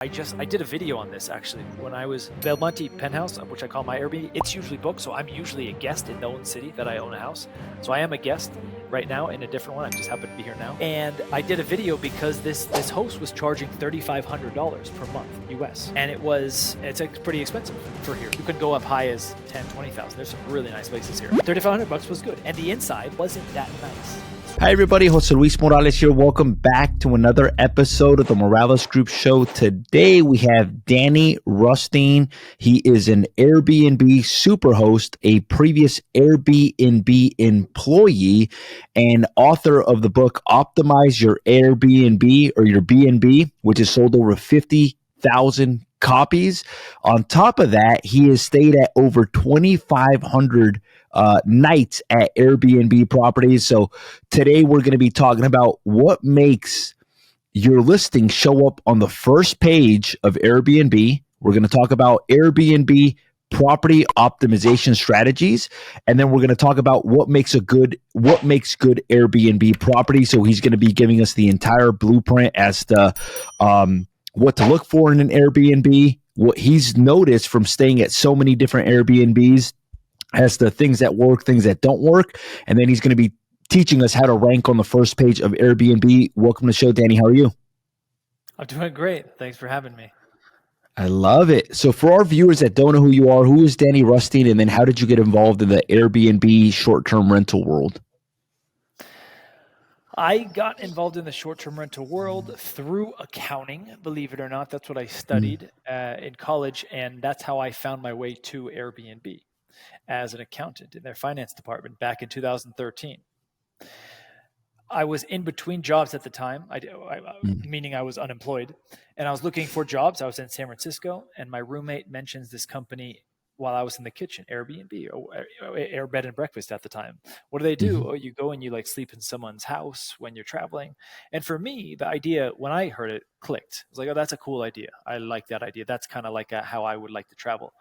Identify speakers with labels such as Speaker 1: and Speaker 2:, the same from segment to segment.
Speaker 1: I did a video on this actually when I was Belmonte Penthouse, which I call my Airbnb. It's usually booked, so I'm usually a guest in no one city that I own a house. So I am a guest right now in a different one. I just happen to be here now. And I did a video because this host was charging $3,500 per month US, and it's pretty expensive for here. You can go up high as 10, 20,000. There's some really nice places here. $3,500 was good, and the inside wasn't that nice.
Speaker 2: Hi everybody, Jose Luis Morales here. Welcome back to another episode of the Morales Group Show. Today we have Danny Rustin. He is an Airbnb superhost, a previous Airbnb employee, and author of the book Optimize Your Airbnb or Your BNB, which has sold over 50,000 copies. On top of that, he has stayed at over 2,500 nights at Airbnb properties. So today we're going to be talking about what makes your listing show up on the first page of Airbnb. We're going to talk about Airbnb property optimization strategies, and then we're going to talk about what makes good Airbnb property. So he's going to be giving us the entire blueprint as to what to look for in an Airbnb, what he's noticed from staying at so many different Airbnbs as to things that work, things that don't work. And then he's going to be teaching us how to rank on the first page of Airbnb. Welcome to the show, Danny. How are you?
Speaker 1: I'm doing great. Thanks for having me.
Speaker 2: I love it. So for our viewers that don't know who you are, who is Danny Rustin, and then how did you get involved in the Airbnb short-term rental world?
Speaker 1: I got involved in the short-term rental world through accounting, believe it or not. That's what I studied in college, and that's how I found my way to Airbnb as an accountant in their finance department back in 2013. I was in between jobs at the time, meaning I was unemployed, and I was looking for jobs. I was in San Francisco, and my roommate mentions this company while I was in the kitchen, Airbnb, or Air Bed and Breakfast at the time. What do they do? Oh, you go and you sleep in someone's house when you're traveling. And for me, the idea, when I heard it, clicked. I was like, oh, that's a cool idea. I like that idea. That's kind of like how I would like to travel.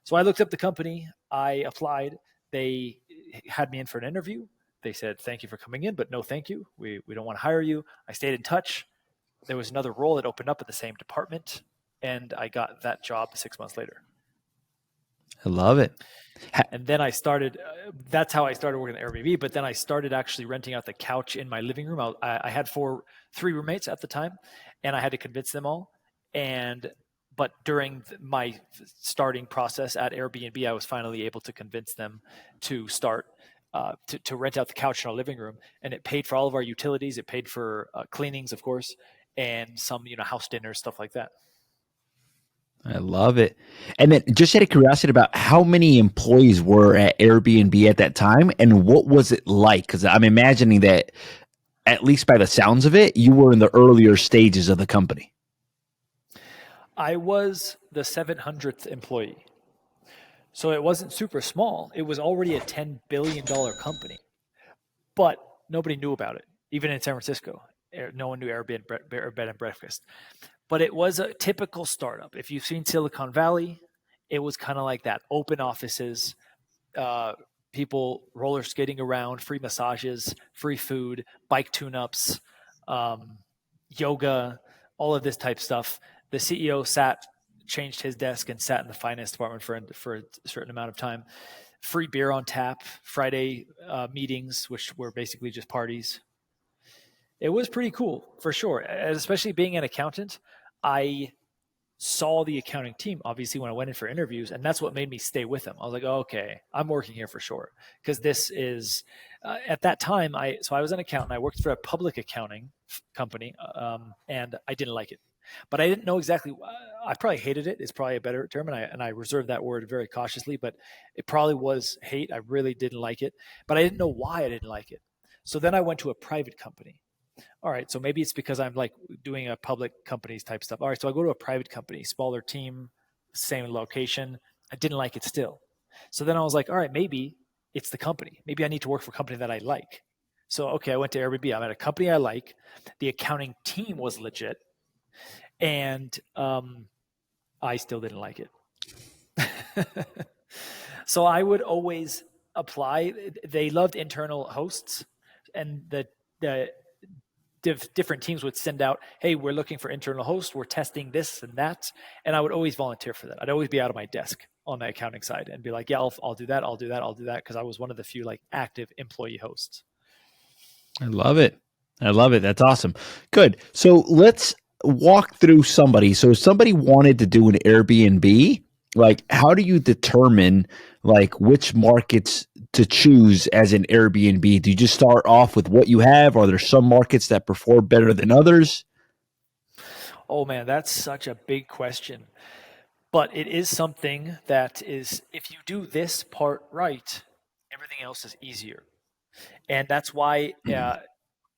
Speaker 1: So I looked up the company. I applied. They had me in for an interview. They said, thank you for coming in, but no thank you. We don't want to hire you. I stayed in touch. There was another role that opened up in the same department, and I got that job 6 months later.
Speaker 2: I love it.
Speaker 1: And then I started, that's how I started working at Airbnb, but then I started actually renting out the couch in my living room. I had three roommates at the time, and I had to convince them all. But during my starting process at Airbnb, I was finally able to convince them to start to rent out the couch in our living room, and it paid for all of our utilities. It paid for cleanings, of course, and some house dinners, stuff like that.
Speaker 2: I love it. And then just out of curiosity about how many employees were at Airbnb at that time, and what was it like? Because I'm imagining that, at least by the sounds of it, you were in the earlier stages of the company.
Speaker 1: I was the 700th employee. So it wasn't super small. It was already a $10 billion company, but nobody knew about it. Even in San Francisco, no one knew Airbnb Bed and Breakfast. But it was a typical startup. If you've seen Silicon Valley, it was kind of like that. Open offices, people roller skating around, free massages, free food, bike tune-ups, yoga, all of this type stuff. The CEO changed his desk and sat in the finance department for a certain amount of time. Free beer on tap, Friday meetings, which were basically just parties. It was pretty cool, for sure. And especially being an accountant, I saw the accounting team, obviously, when I went in for interviews, and that's what made me stay with them. I was like, oh, okay, I'm working here for sure. Because this is, at that time, I was an accountant. I worked for a public accounting company, and I didn't like it. But I didn't know exactly, I probably hated it. It's probably a better term, and I reserve that word very cautiously, but it probably was hate. I really didn't like it, but I didn't know why I didn't like it. So then I went to a private company. All right, so maybe it's because I'm doing a public companies type stuff. All right, so I go to a private company, smaller team, same location. I didn't like it still. So then I was like, all right, maybe it's the company. Maybe I need to work for a company that I like. So, okay, I went to Airbnb. I'm at a company I like. The accounting team was legit. And I still didn't like it. So I would always apply. They loved internal hosts, and the different teams would send out, hey, we're looking for internal hosts, we're testing this and that, and I would always volunteer for that. I'd always be out of my desk on the accounting side and be like, yeah, I'll do that, because I was one of the few like active employee hosts.
Speaker 2: I love it. That's awesome. Good. So let's walk through somebody. So if somebody wanted to do an Airbnb, like how do you determine like which markets to choose as an Airbnb? Do you just start off with what you have? Are there some markets that perform better than others?
Speaker 1: Oh man, that's such a big question. But it is something that is, if you do this part right, everything else is easier. And that's why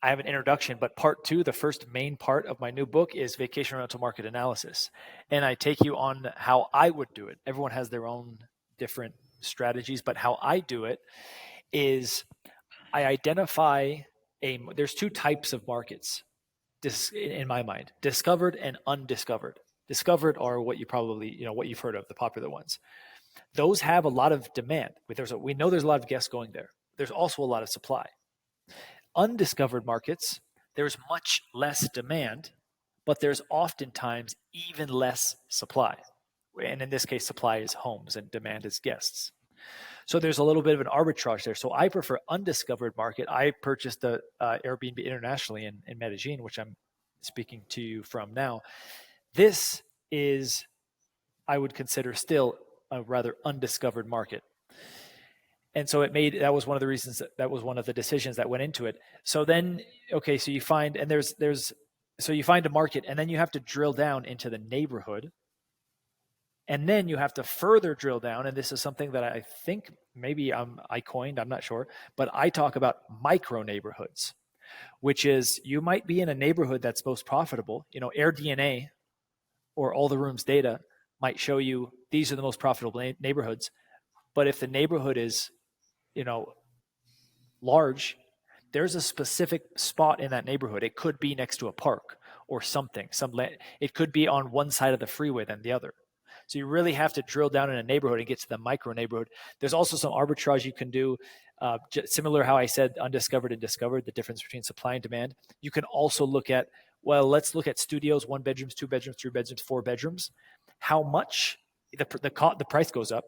Speaker 1: I have an introduction, but part 2, the first main part of my new book, is vacation rental market analysis. And I take you on how I would do it. Everyone has their own different strategies, but how I do it is I identify there's 2 types of markets in my mind: discovered and undiscovered. Discovered are what you probably, what you've heard of, the popular ones. Those have a lot of demand. We know there's a lot of guests going there. There's also a lot of supply. Undiscovered markets, there's much less demand, but there's oftentimes even less supply. And in this case, supply is homes and demand is guests. So there's a little bit of an arbitrage there. So I prefer undiscovered market. I purchased the Airbnb internationally in Medellin, which I'm speaking to you from now. This is, I would consider, still a rather undiscovered market. And so that was one of the reasons that was one of the decisions that went into it. So then, okay, so you find, and so you find a market, and then you have to drill down into the neighborhood. And then you have to further drill down. And this is something that I think maybe I coined, I'm not sure, but I talk about micro neighborhoods, which is you might be in a neighborhood that's most profitable. Airdna or All the Rooms data might show you these are the most profitable neighborhoods. But if the neighborhood is, large, there's a specific spot in that neighborhood. It could be next to a park or something. It could be on one side of the freeway than the other. So you really have to drill down in a neighborhood and get to the micro neighborhood. There's also some arbitrage you can do, similar how I said undiscovered and discovered, the difference between supply and demand. You can also look at, let's look at studios, 1 bedrooms, 2 bedrooms, 3 bedrooms, 4 bedrooms. How much the price goes up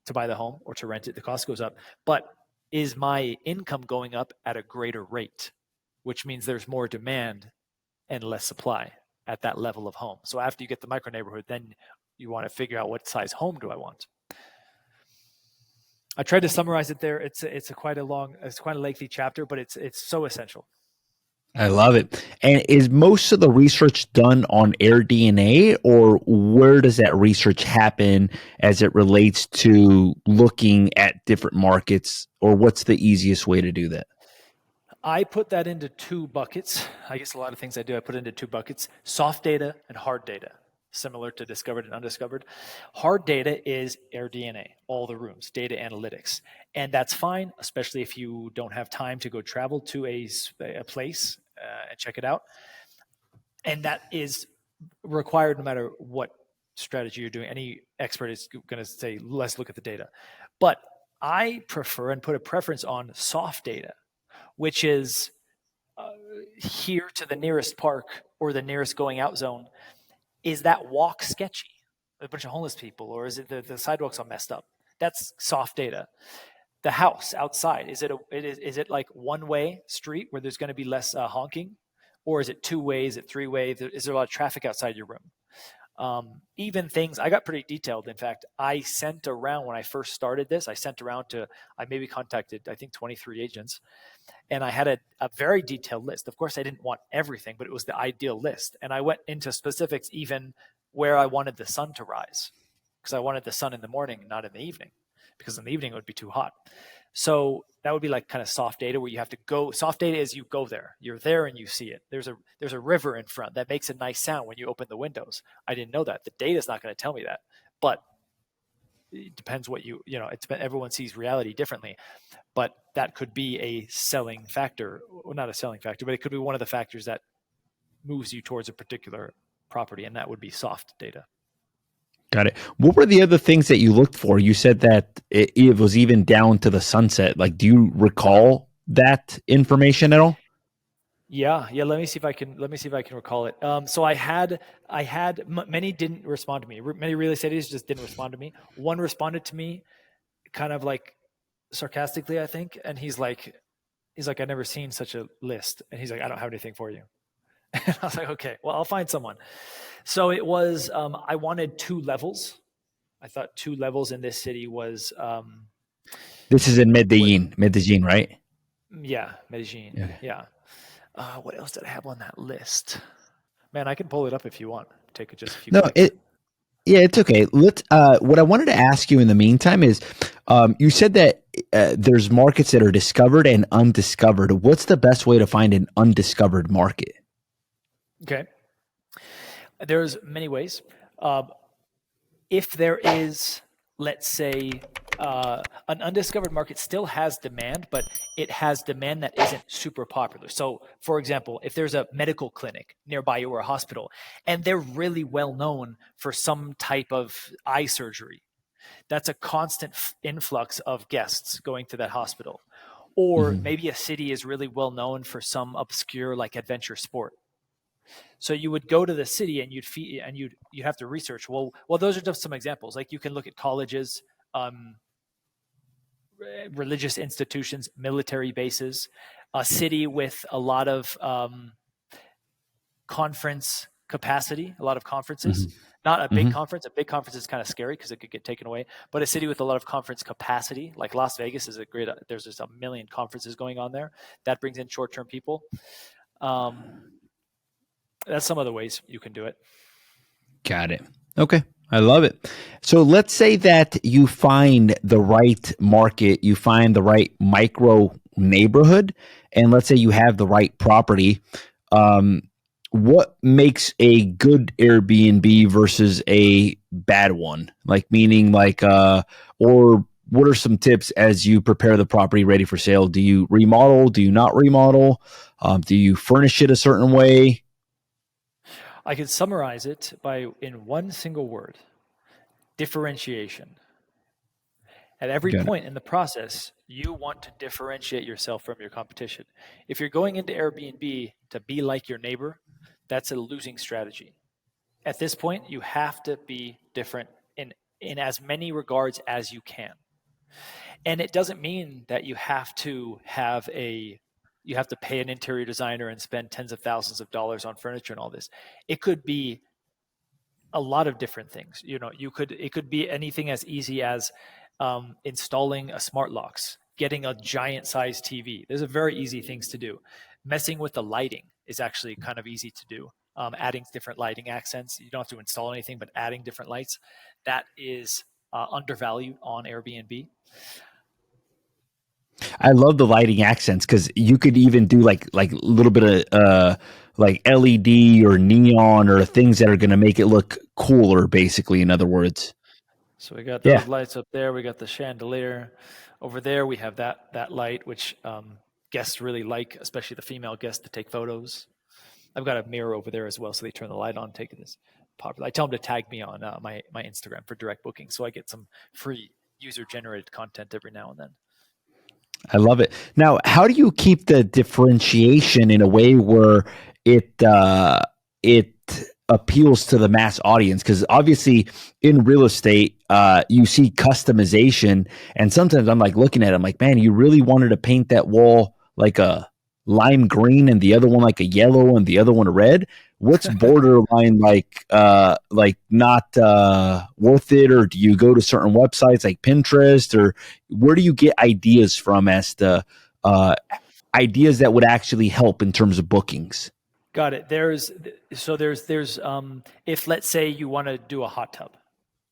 Speaker 1: to buy the home or to rent it, the cost goes up, but is my income going up at a greater rate, which means there's more demand and less supply at that level of home. So after you get the micro neighborhood, then you want to figure out what size home do I want. I tried to summarize it there. It's quite a lengthy chapter, but it's so essential.
Speaker 2: I love it. And is most of the research done on Airdna, or where does that research happen as it relates to looking at different markets, or what's the easiest way to do that?
Speaker 1: I put that into 2 buckets. I guess a lot of things I do, I put into 2 buckets: soft data and hard data, similar to discovered and undiscovered. Hard data is Airdna, All the Rooms, data analytics. And that's fine, especially if you don't have time to go travel to a place and check it out. And that is required no matter what strategy you're doing. Any expert is going to say, let's look at the data. But I prefer and put a preference on soft data, which is here to the nearest park or the nearest going out zone. Is that walk sketchy? A bunch of homeless people, or is it the sidewalks are messed up? That's soft data. The house outside, is it like one-way street where there's going to be less honking, or is it 2-way? Is it 3-way? Is there a lot of traffic outside your room? Even things, I got pretty detailed. In fact, I sent around when I first started this. I maybe contacted, I think, 23 agents, and I had a very detailed list. Of course, I didn't want everything, but it was the ideal list. And I went into specifics, even where I wanted the sun to rise, because I wanted the sun in the morning, not in the evening, because in the evening it would be too hot. So that would be like kind of soft data, where you have to go. Soft data is you go there, you're there and you see it. There's a river in front that makes a nice sound when you open the windows. I didn't know that. The data is not going to tell me that, but it depends what everyone sees reality differently. But that could be a selling factor, or not a selling factor, but it could be one of the factors that moves you towards a particular property, and that would be soft data.
Speaker 2: Got it. What were the other things that you looked for? You said that it was even down to the sunset. Like, do you recall that information at all?
Speaker 1: Yeah, yeah. Let me see if I can recall it. So many didn't respond to me. Many real estate agents just didn't respond to me. One responded to me, kind of like sarcastically, I think, and he's like, I've never seen such a list, and he's like, I don't have anything for you. And I was like, okay, well, I'll find someone. So it was, I wanted two levels. I thought two levels in this city was,
Speaker 2: This is in
Speaker 1: what,
Speaker 2: Medellin, right?
Speaker 1: yeah, Medellin.
Speaker 2: Yeah.
Speaker 1: Yeah. What else did I have on that list? Man, I can pull it up if you want. Take just a few
Speaker 2: No,
Speaker 1: clicks.
Speaker 2: yeah, it's okay. Let's. What I wanted to ask you in the meantime is, you said that there's markets that are discovered and undiscovered. What's the best way to find an undiscovered market?
Speaker 1: Okay. There's many ways. Uh, if there is, let's say, an undiscovered market still has demand, but it has demand that isn't super popular. So, for example, if there's a medical clinic nearby you or a hospital, and they're really well known for some type of eye surgery, that's a constant influx of guests going to that hospital. Or
Speaker 2: Hmm.
Speaker 1: maybe a city is really well known for some obscure like adventure sport. So you would go to the city and you'd have to research. Well, those are just some examples. Like you can look at colleges, um, religious institutions, military bases, a city with a lot of conference capacity, a lot of conferences.
Speaker 2: Hmm.
Speaker 1: Not a big
Speaker 2: Hmm.
Speaker 1: conference. A big conference is kind of scary because it could get taken away. But a city with a lot of conference capacity, like Las Vegas, is a great. There's just a million conferences going on there. That brings in short-term people. Um, that's some of the ways you can do it.
Speaker 2: Got it. Okay. I love it. So let's say that you find the right market, you find the right micro neighborhood, and let's say you have the right property. Um, what makes a good Airbnb versus a bad one? Like, meaning, like, or what are some tips as you prepare the property ready for sale? Do you remodel? Do you not remodel? Do you furnish it a certain way?
Speaker 1: I could summarize it by in one single word: differentiation. At every
Speaker 2: Got it.
Speaker 1: point in the process, you want to differentiate yourself from your competition. If you're going into Airbnb to be like your neighbor, that's a losing strategy. At this point, you have to be different in as many regards as you can. And it doesn't mean that you have to pay an interior designer and spend tens of thousands of dollars on furniture and all this. It could be a lot of different things. It could be anything as easy as installing a smart locks, getting a giant size TV. There's a very easy things to do. Messing with the lighting is actually kind of easy to do. Adding different lighting accents. You don't have to install anything, but adding different lights, that is undervalued on Airbnb.
Speaker 2: I love the lighting accents because you could even do like a little bit of like LED or neon or things that are going to make it look cooler. Basically, in other words,
Speaker 1: So we got
Speaker 2: yeah,
Speaker 1: those lights up there. We got the chandelier over there. We have that light, which guests really like, especially the female guests, to take photos. I've got a mirror over there as well, so they turn the light on, take this popular. I tell them to tag me on my Instagram for direct booking, so I get some free user generated content every now and then.
Speaker 2: I love it. Now, how do you keep the differentiation in a way where it appeals to the mass audience? Because obviously, in real estate, you see customization, and sometimes I'm like looking at it, I'm like, man, you really wanted to paint that wall like a lime green, and the other one like a yellow, and the other one a red. What's borderline like not worth it, or do you go to certain websites like Pinterest, or where do you get ideas from as to uh, ideas that would actually help in terms of bookings?
Speaker 1: Got it. There's if let's say you want to do a hot tub,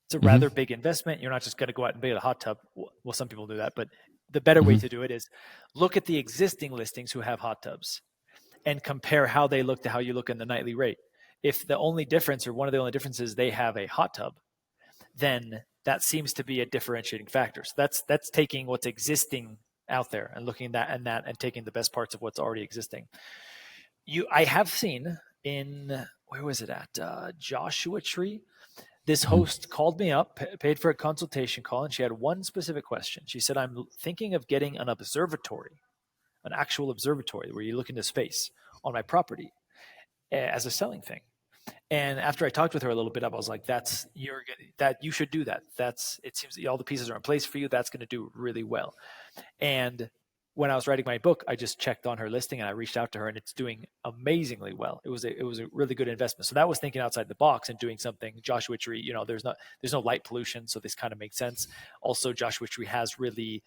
Speaker 1: it's a
Speaker 2: Hmm.
Speaker 1: rather big investment. You're not just going to go out and build a hot tub. Well, some people do that, but the better way
Speaker 2: Hmm.
Speaker 1: to do it is look at the existing listings who have hot tubs and compare how they look to how you look in the nightly rate. If the only difference or one of the only differences they have a hot tub, then that seems to be a differentiating factor. So that's taking what's existing out there and looking at that and taking the best parts of what's already existing. I have seen in where was it at Joshua Tree. This
Speaker 2: Hmm.
Speaker 1: host called me up, paid for a consultation call, and she had one specific question. She said, "I'm thinking of getting an observatory, an actual observatory where you look into space. on my property as a selling thing. And after I talked with her a little bit, I was like, you should do that. It seems that all the pieces are in place for you. That's going to do really well. And when I was writing my book, I just checked on her listing and I reached out to her, and it's doing amazingly well. It was a really good investment. So that was thinking outside the box and doing something. Joshua Tree, there's no light pollution, so this kind of makes sense. Also, Joshua Tree has really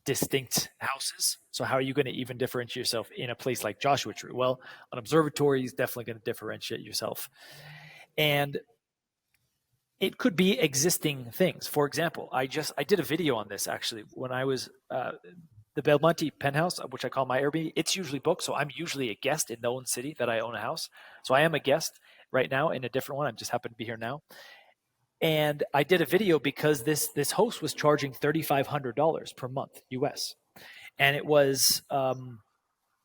Speaker 1: distinct houses. So how are you going to even differentiate yourself in a place like Joshua Tree? Well, an observatory is definitely going to differentiate yourself. And it could be existing things. For example, I did a video on this actually when I was the Belmonte penthouse, which I call my Airbnb. It's usually booked, so I'm usually a guest in the own city that I own a house. So I am a guest right now in a different one. I just happen to be here now. And I did a video because this host was charging $3,500 per month US, and it was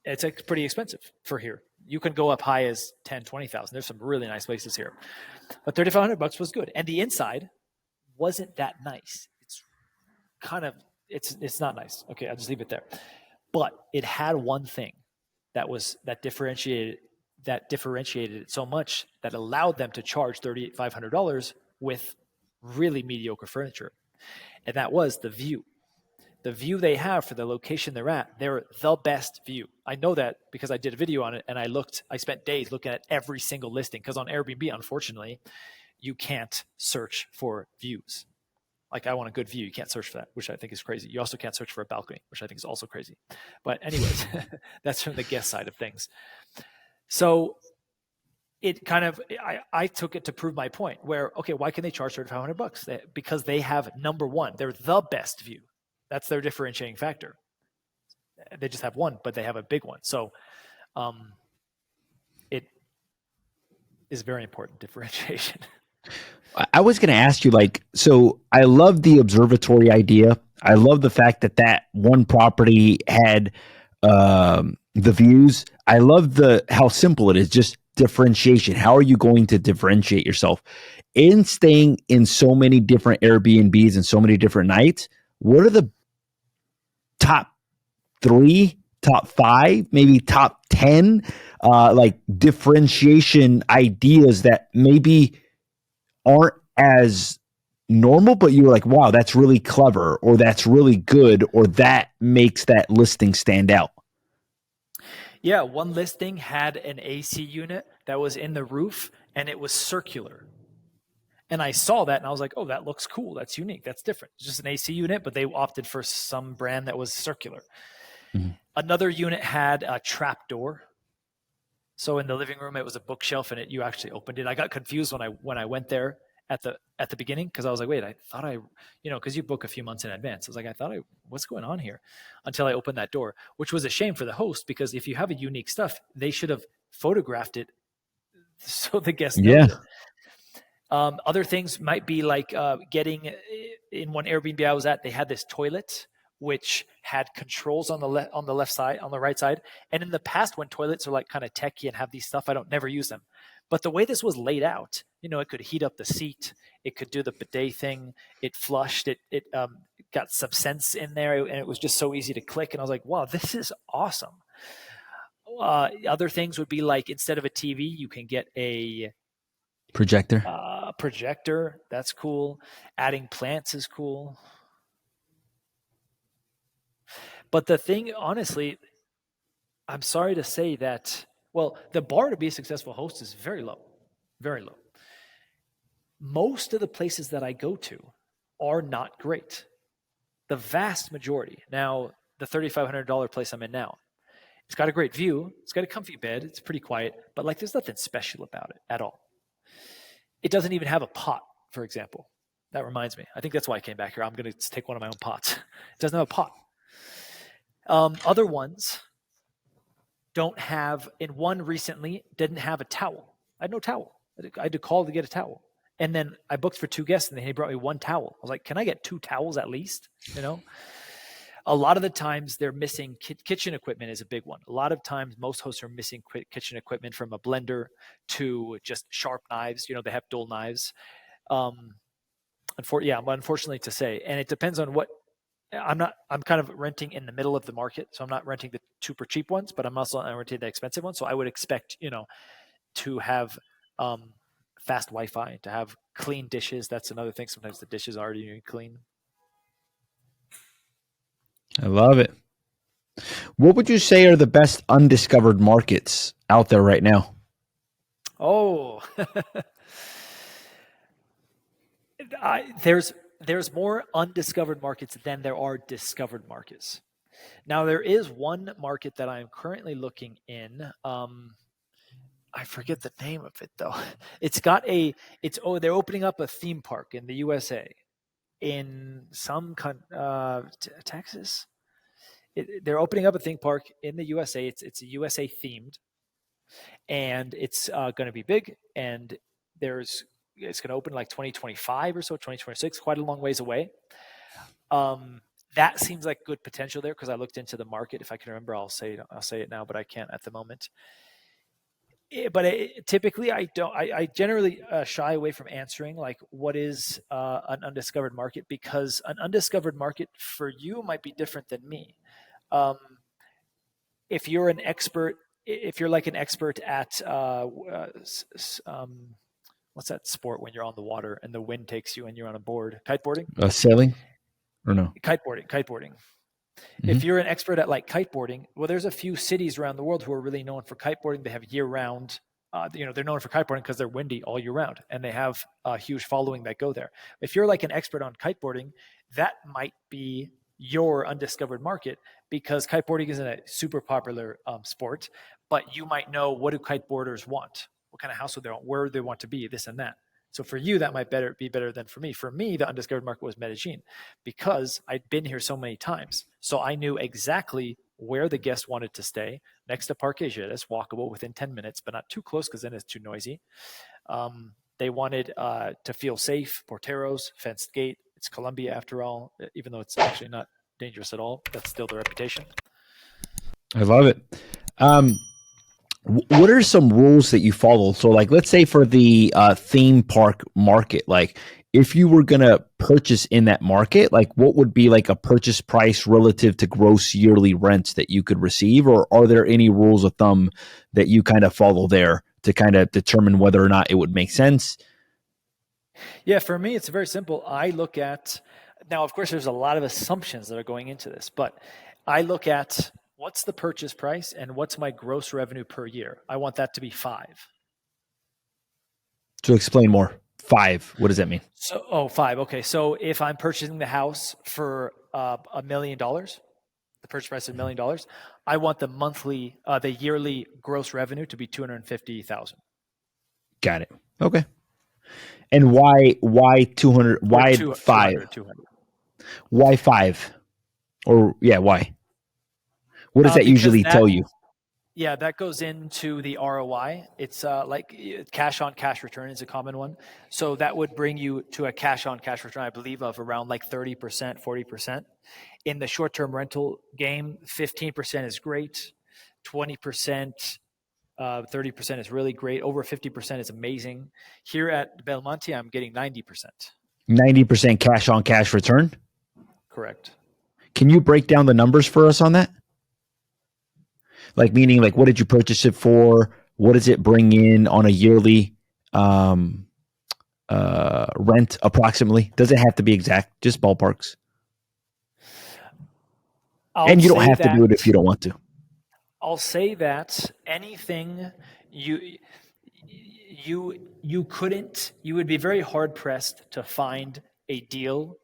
Speaker 1: it's pretty expensive for here. You can go up high as 10, 20,000. There's some really nice places here, but $3,500 was good. And the inside wasn't that nice. It's not nice. Okay, I'll just leave it there. But it had one thing that differentiated it so much that allowed them to charge $3,500 with really mediocre furniture. And that was the view. The view they have for the location they're at, they're the best view. I know that because I did a video on it, and I spent days looking at every single listing, because on Airbnb, unfortunately, you can't search for views. Like, I want a good view. You can't search for that, which I think is crazy. You also can't search for a balcony, which I think is also crazy. But anyways, that's from the guest side of things. So it kind of, I took it to prove my point where, okay, why can they charge $3,500? Because they have, number one, they're the best view. That's their differentiating factor. They just have one, but they have a big one. So it is very important differentiation.
Speaker 2: I was going to ask you, so I love the observatory idea. I love the fact that one property had the views. I love how simple it is, just differentiation. How are you going to differentiate yourself? In staying in so many different Airbnbs and so many different nights, what are the top 3, top 5, maybe top 10, differentiation ideas that maybe aren't as normal, but you were like, wow, that's really clever, or that's really good, or that makes that listing stand out?
Speaker 1: Yeah, one listing had an AC unit that was in the roof, and it was circular. And I saw that, and I was like, oh, that looks cool. That's unique. That's different. It's just an AC unit, but they opted for some brand that was circular. Mm-hmm. Another unit had a trap door. So in the living room, it was a bookshelf, and you actually opened it. I got confused when I went there at the beginning, because I was like, wait, I thought because you book a few months in advance. I was like, what's going on here? Until I opened that door, which was a shame for the host, because if you have a unique stuff, they should have photographed it so the guest knows it. Other things might be like getting in one Airbnb I was at, they had this toilet which had controls on the left side, on the right side. And in the past, when toilets are like kind of techie and have these stuff, I don't never use them. But the way this was laid out, it could heat up the seat, it could do the bidet thing, it flushed, it got some sense in there, and it was just so easy to click. And I was like, wow, this is awesome. Other things would be like, instead of a TV, you can get a
Speaker 2: projector.
Speaker 1: That's cool. Adding plants is cool. But the thing, honestly, I'm sorry to say that, well, the bar to be a successful host is very low, very low. Most of the places that I go to are not great. The vast majority. Now, the $3,500 place I'm in now, it's got a great view. It's got a comfy bed. It's pretty quiet, but there's nothing special about it at all. It doesn't even have a pot, for example. That reminds me. I think that's why I came back here. I'm going to take one of my own pots. It doesn't have a pot. Other ones don't have, in one recently, didn't have a towel. I had no towel. I had to call to get a towel. And then I booked for 2 guests, and then he brought me 1 towel. I was like, can I get 2 towels at least? A lot of the times they're missing kitchen equipment is a big one. A lot of times most hosts are missing kitchen equipment, from a blender to just sharp knives. They have dual knives. Unfortunately to say, and it depends on what I'm kind of renting in the middle of the market. So I'm not renting the super cheap ones, but I'm also not renting the expensive ones. So I would expect, to have fast Wi-Fi, to have clean dishes. That's another thing. Sometimes the dishes already need clean.
Speaker 2: I love it. What would you say are the best undiscovered markets out there right now?
Speaker 1: Oh, there's more undiscovered markets than there are discovered markets. Now there is one market that I'm currently looking in. I forget the name of it though. They're opening up a theme park in the USA in Texas. They're opening up a theme park in the USA. It's a USA themed, and it's going to be big. And it's going to open like 2025 or so, 2026, quite a long ways away. That seems like good potential there because I looked into the market. If I can remember, I'll say it now, but I can't at the moment. Typically, I don't. I generally shy away from answering like what is an undiscovered market, because an undiscovered market for you might be different than me. Um, if you're an expert, if you're like an expert at what's that sport when you're on the water and the wind takes you and you're on a board? Kiteboarding.
Speaker 2: Sailing or no?
Speaker 1: Kiteboarding. If you're an expert at like kiteboarding, well, there's a few cities around the world who are really known for kiteboarding. They have year-round, they're known for kiteboarding because they're windy all year round, and they have a huge following that go there. If you're like an expert on kiteboarding, that might be your undiscovered market, because kiteboarding isn't a super popular sport, but you might know, what do kiteboarders want? What kind of house would they want? Where do they want to be? This and that. So for you, that might be better than for me. For me, the undiscovered market was Medellin, because I'd been here so many times. So I knew exactly where the guest wanted to stay, next to Parque Geddes, walkable within 10 minutes, but not too close because then it's too noisy. They wanted to feel safe, porteros, fenced gate. It's Colombia after all, even though it's actually not dangerous at all. That's still the reputation.
Speaker 2: I love it. What are some rules that you follow? So, like, let's say for the theme park market, like, if you were going to purchase in that market, like, what would be like a purchase price relative to gross yearly rents that you could receive? Or are there any rules of thumb that you kind of follow there to kind of determine whether or not it would make sense?
Speaker 1: Yeah, for me, it's very simple. Now, of course, there's a lot of assumptions that are going into this, but I look at what's the purchase price and what's my gross revenue per year. I want that to be 5.
Speaker 2: To explain more, 5, what does that mean?
Speaker 1: 5. Okay. So if I'm purchasing the house for $1 million, the purchase price of $1 million, I want the yearly gross revenue to be 250,000.
Speaker 2: Got it. Okay. And why 200? Why 5?
Speaker 1: 200.
Speaker 2: Why 5? Or yeah, why? What does that usually tell you?
Speaker 1: Yeah, that goes into the ROI. It's like cash on cash return is a common one. So that would bring you to a cash on cash return, I believe, of around like 30%, 40%. In the short term rental game, 15% is great, 20%, 30% is really great. Over 50% is amazing. Here at Belmonte, I'm getting 90%.
Speaker 2: 90% cash on cash return?
Speaker 1: Correct.
Speaker 2: Can you break down the numbers for us on that? Like, meaning, like, what did you purchase it for? What does it bring in on a yearly rent approximately? Does it have to be exact? Just ballparks. And you don't have to do it if you don't want to.
Speaker 1: I'll say that anything you would be very hard pressed to find a deal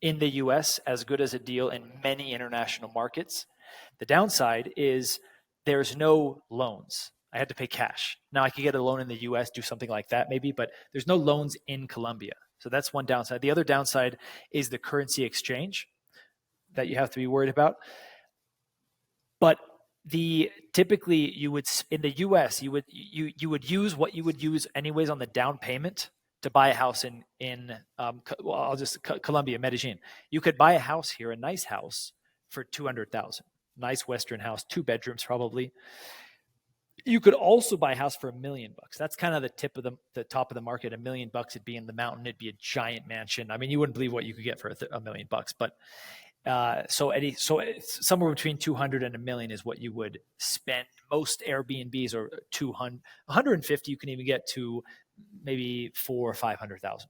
Speaker 1: in the US as good as a deal in many international markets. The downside is there's no loans. I had to pay cash. Now I could get a loan in the US, do something like that maybe, but there's no loans in Colombia. So that's one downside. The other downside is the currency exchange that you have to be worried about. But typically you would, in the US, you would use what you would use anyways on the down payment to buy a house in Colombia, Medellin. You could buy a house here, a nice house, for 200,000. Nice Western house, 2 bedrooms probably. You could also buy a house for $1 million. That's kind of the top of the market. $1 million, it'd be in the mountain. It'd be a giant mansion. I mean, you wouldn't believe what you could get for $1 million. But So it's somewhere between 200 and a million is what you would spend. Most Airbnbs are 200, 150. You can even get to maybe 4 or 500,000.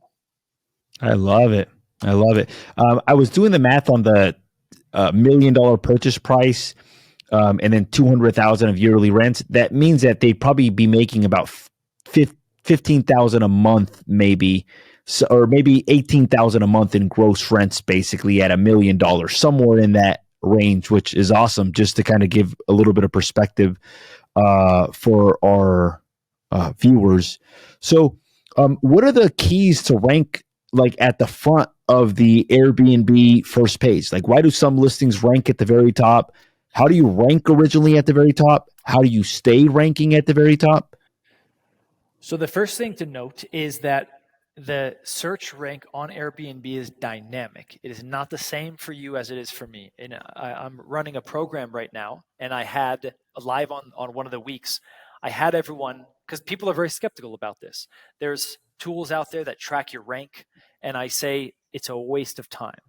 Speaker 2: I love it. I love it. I was doing the math on the $1 million purchase price, and then 200,000 of yearly rents. That means that they'd probably be making about 15,000 a month, maybe, so, or maybe 18,000 a month in gross rents, basically at $1 million, somewhere in that range, which is awesome. Just to kind of give a little bit of perspective for our viewers. So, what are the keys to rank like at the front of the Airbnb first page? Like, why do some listings rank at the very top? How do you rank originally at the very top? How do you stay ranking at the very top?
Speaker 1: So the first thing to note is that the search rank on Airbnb is dynamic. It is not the same for you as it is for me. And I'm running a program right now, and I had live on one of the weeks, I had everyone, because people are very skeptical about this. There's tools out there that track your rank, and I say it's a waste of time.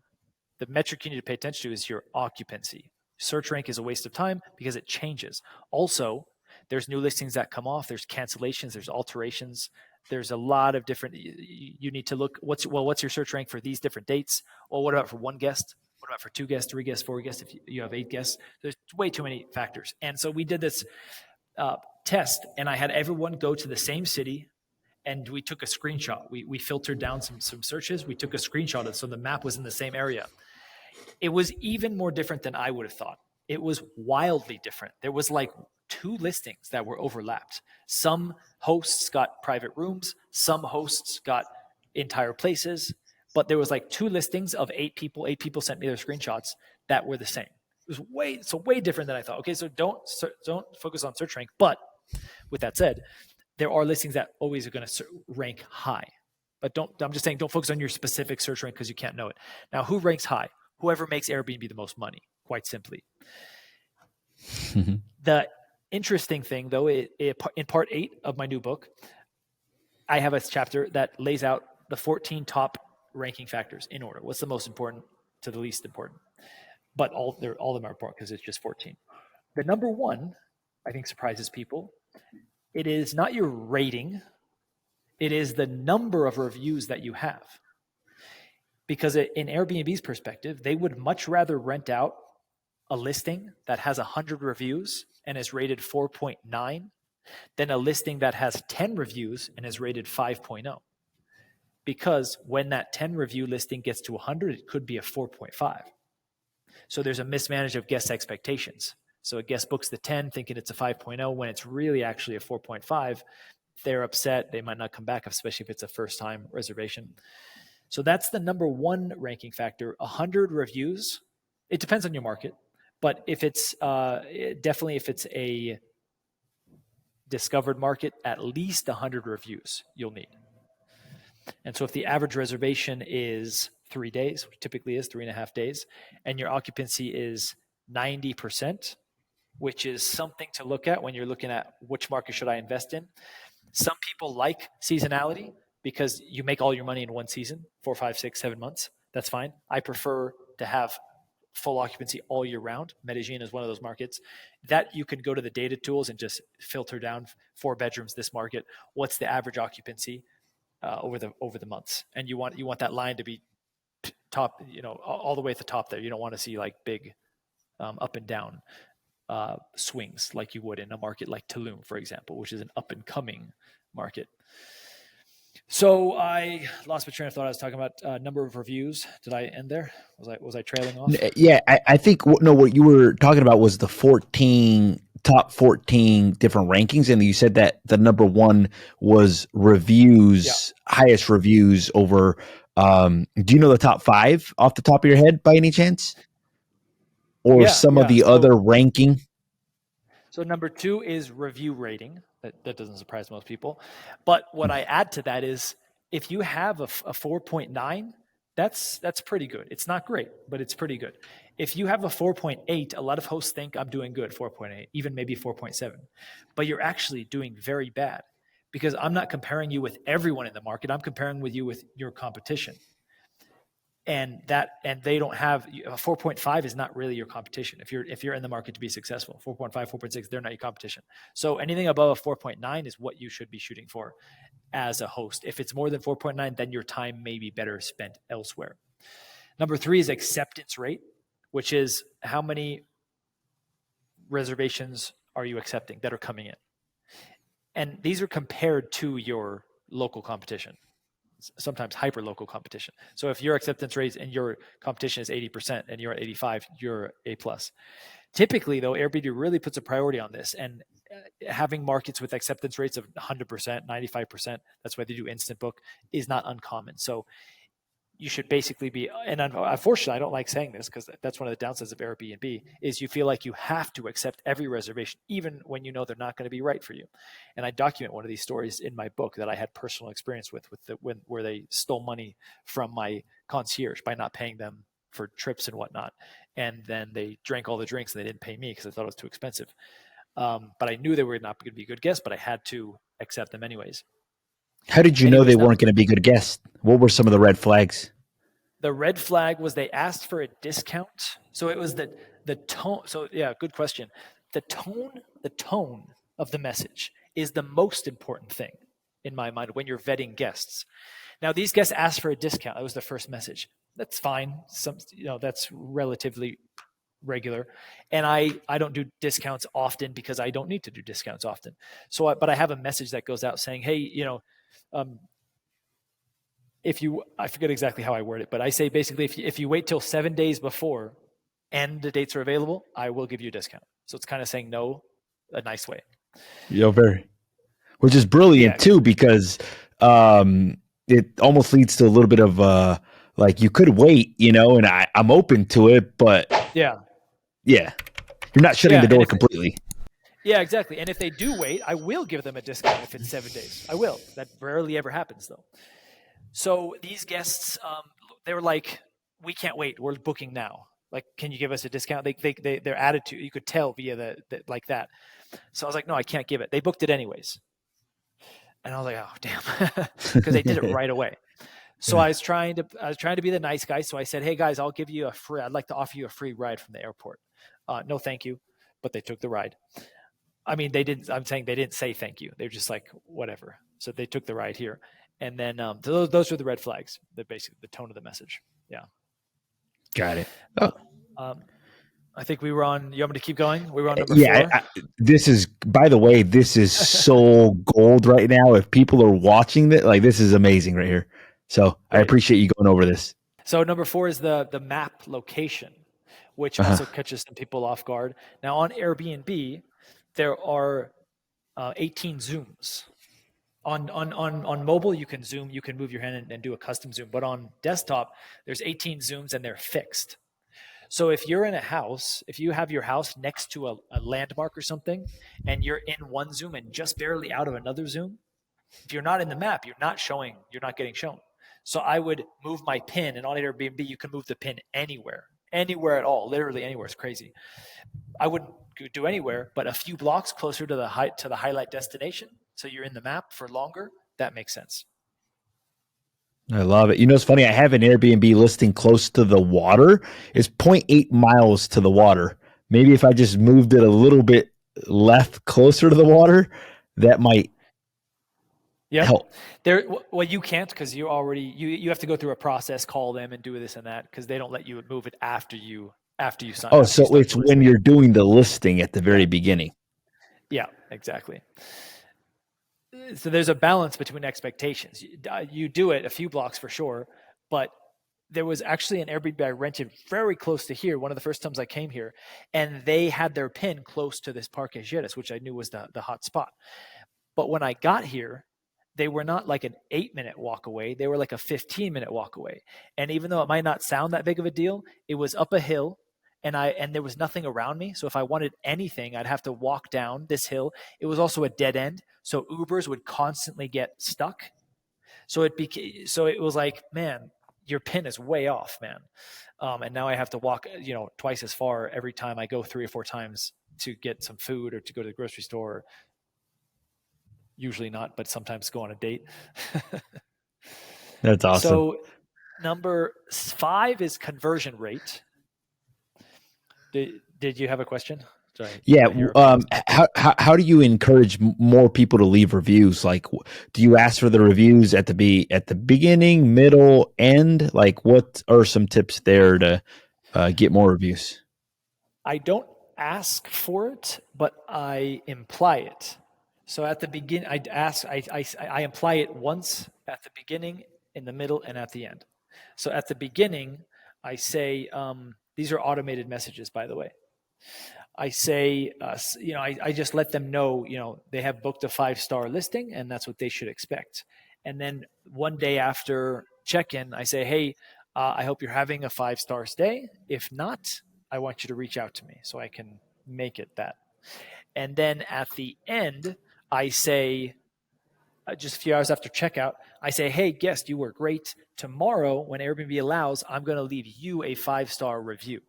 Speaker 1: The metric you need to pay attention to is your occupancy. Search rank is a waste of time because it changes. Also, there's new listings that come off, there's cancellations, there's alterations, there's a lot of different, you need to look, what's your search rank for these different dates? Well, what about for one guest? What about for 2 guests, 3 guests, 4 guests? If you have 8 guests, there's way too many factors. And so we did this test, and I had everyone go to the same city, and we took a screenshot. We filtered down some searches. We took a screenshot of it, so the map was in the same area. It was even more different than I would have thought. It was wildly different. There was like 2 listings that were overlapped. Some hosts got private rooms, some hosts got entire places, but there was like 2 listings of 8 people. 8 people sent me their screenshots that were the same. It was way different than I thought. Okay, so don't focus on search rank, but with that said, there are listings that always are going to rank high. But I'm just saying, don't focus on your specific search rank because you can't know it. Now, who ranks high? Whoever makes Airbnb the most money, quite simply. The interesting thing, though, in part 8 of my new book, I have a chapter that lays out the 14 top ranking factors in order. What's the most important to the least important? But all of them are important because it's just 14. The number one, I think, surprises people. It is not your rating. It is the number of reviews that you have. Because in Airbnb's perspective, they would much rather rent out a listing that has 100 reviews and is rated 4.9 than a listing that has 10 reviews and is rated 5.0. Because when that 10 review listing gets to 100, it could be a 4.5. So there's a mismanage of guest expectations. So a guest books the 10 thinking it's a 5.0 when it's really actually a 4.5. They're upset. They might not come back, especially if it's a first-time reservation. So that's the number one ranking factor. 100 reviews. It depends on your market, but if it's definitely if it's a discovered market, at least 100 reviews you'll need. And so if the average reservation is 3 days, which typically is 3.5 days, and your occupancy is 90%, which is something to look at when you're looking at which market should I invest in. Some people like seasonality because you make all your money in one season, 4, 5, 6, 7 months. That's fine. I prefer to have full occupancy all year round. Medellin is one of those markets that you can go to the data tools and just filter down 4 bedrooms, this market. What's the average occupancy over the months? And you want that line to be top, all the way at the top there. You don't want to see like big up and down swings like you would in a market like Tulum, for example, which is an up and coming market. So I lost my train of thought. I was talking about number of reviews. Did I end there? Was I trailing off?
Speaker 2: Yeah, I think what you were talking about was the top 14 different rankings, and you said that the number one was reviews, highest reviews over. Do you know the top 5 off the top of your head by any chance, or some of the other ranking?
Speaker 1: So number 2 is review rating. That doesn't surprise most people. But what I add to that is if you have a 4.9, that's pretty good. It's not great, but it's pretty good. If you have a 4.8, a lot of hosts think I'm doing good, 4.8, even maybe 4.7. But you're actually doing very bad because I'm not comparing you with everyone in the market. I'm comparing with you with your competition. and they don't have 4.5 is not really your competition. If you're in the market to be successful, 4.5, 4.6, they're not your competition. So anything above a 4.9 is what you should be shooting for as a host. If it's more than 4.9, then your time may be better spent elsewhere. Number 3 is acceptance rate, which is how many reservations are you accepting that are coming in. And these are compared to your local competition, sometimes hyper local competition. So if your acceptance rate and your competition is 80% and you're at 85, you're A plus. Typically, though, Airbnb really puts a priority on this, and having markets with acceptance rates of 100%, 95%, that's why they do instant book, is not uncommon. So you should basically be, and unfortunately, I don't like saying this because that's one of the downsides of Airbnb, is you feel like you have to accept every reservation, even when you know they're not going to be right for you. And I document one of these stories in my book that I had personal experience with where they stole money from my concierge by not paying them for trips and whatnot. And then they drank all the drinks and they didn't pay me because I thought it was too expensive. But I knew they were not going to be good guests, but I had to accept them anyways.
Speaker 2: How did you know they weren't going to be good guests? What were some of the red flags?
Speaker 1: The red flag was they asked for a discount. So it was the tone. So yeah, good question. The tone of the message is the most important thing in my mind when you're vetting guests. Now, these guests asked for a discount. That was the first message. That's fine. That's relatively regular. And I don't do discounts often because I don't need to do discounts often. So, but I have a message that goes out saying, hey, I forget exactly how I word it, but I say basically, if you wait till 7 days before and the dates are available, I will give you a discount. So it's kind of saying no a nice way.
Speaker 2: Which is brilliant too, because it almost leads to a little bit of like you could wait, and I'm open to it, but yeah, you're not shutting the door completely.
Speaker 1: Yeah, exactly. And if they do wait, I will give them a discount if it's 7 days. I will. That rarely ever happens though. So these guests, they were like, we can't wait. We're booking now. Like, can you give us a discount? Their attitude, you could tell via like that. So I was like, no, I can't give it. They booked it anyways. And I was like, oh, damn, because they did it right away. So I was trying to be the nice guy. So I said, hey guys, I'd like to offer you a free ride from the airport. No, thank you. But they took the ride. I mean, I'm saying they didn't say thank you. They're just like, whatever. So they took the ride here. And then those were the red flags. They're basically the tone of the message. Yeah.
Speaker 2: Got it. Oh.
Speaker 1: I think we were on, you want me to keep going? We were on number 4.
Speaker 2: This is, by the way, this is so gold right now. If people are watching that, like, this is amazing right here. So I appreciate you going over this.
Speaker 1: So number 4 is the map location, which also catches some people off guard. Now on Airbnb, there are 18 zooms. On mobile, you can zoom, you can move your hand and do a custom zoom. But on desktop, there's 18 zooms and they're fixed. So if you're in a house, if you have your house next to a landmark or something, and you're in one zoom and just barely out of another zoom, if you're not in the map, you're not getting shown. So I would move my pin, and on Airbnb, you can move the pin anywhere at all, literally anywhere. It's crazy. I wouldn't do anywhere, but a few blocks closer to the highlight destination, so you're in the map for longer. That makes sense.
Speaker 2: I love it. It's funny. I have an Airbnb listing close to the water. It's 0.8 miles to the water. Maybe if I just moved it a little bit left closer to the water, that might help.
Speaker 1: Well, you can't because you already you have to go through a process, call them and do this and that because they don't let you move it after you sign.
Speaker 2: Oh, so it's when you're doing the listing at the very beginning.
Speaker 1: Yeah, exactly. So there's a balance between expectations. You do it a few blocks for sure, but there was actually an Airbnb I rented very close to here, one of the first times I came here, and they had their pin close to this Parque Giras, which I knew was the hot spot. But when I got here, they were not like an 8-minute walk away. They were like a 15-minute walk away. And even though it might not sound that big of a deal, it was up a hill. And there was nothing around me. So if I wanted anything, I'd have to walk down this hill. It was also a dead end. So Ubers would constantly get stuck. So it was like, man, your pin is way off, man. And now I have to walk, twice as far every time I go 3 or 4 times to get some food or to go to the grocery store. Usually not, but sometimes go on a date.
Speaker 2: That's awesome.
Speaker 1: Number 5 is conversion rate. Did you have a question? Sorry.
Speaker 2: Yeah. How do you encourage more people to leave reviews? Like, do you ask for the reviews at the beginning, middle, end? Like, what are some tips there to get more reviews?
Speaker 1: I don't ask for it, but I imply it. So at the beginning, I imply it once at the beginning, in the middle, and at the end. So at the beginning, I say, these are automated messages, by the way. I say, I just let them know, they have booked a 5-star listing and that's what they should expect. And then one day after check-in, I say, hey, I hope you're having a 5-star stay. If not, I want you to reach out to me so I can make it that. And then at the end, I say, just a few hours after checkout, I say, hey, guest, you were great. Tomorrow, when Airbnb allows, I'm going to leave you a 5-star review.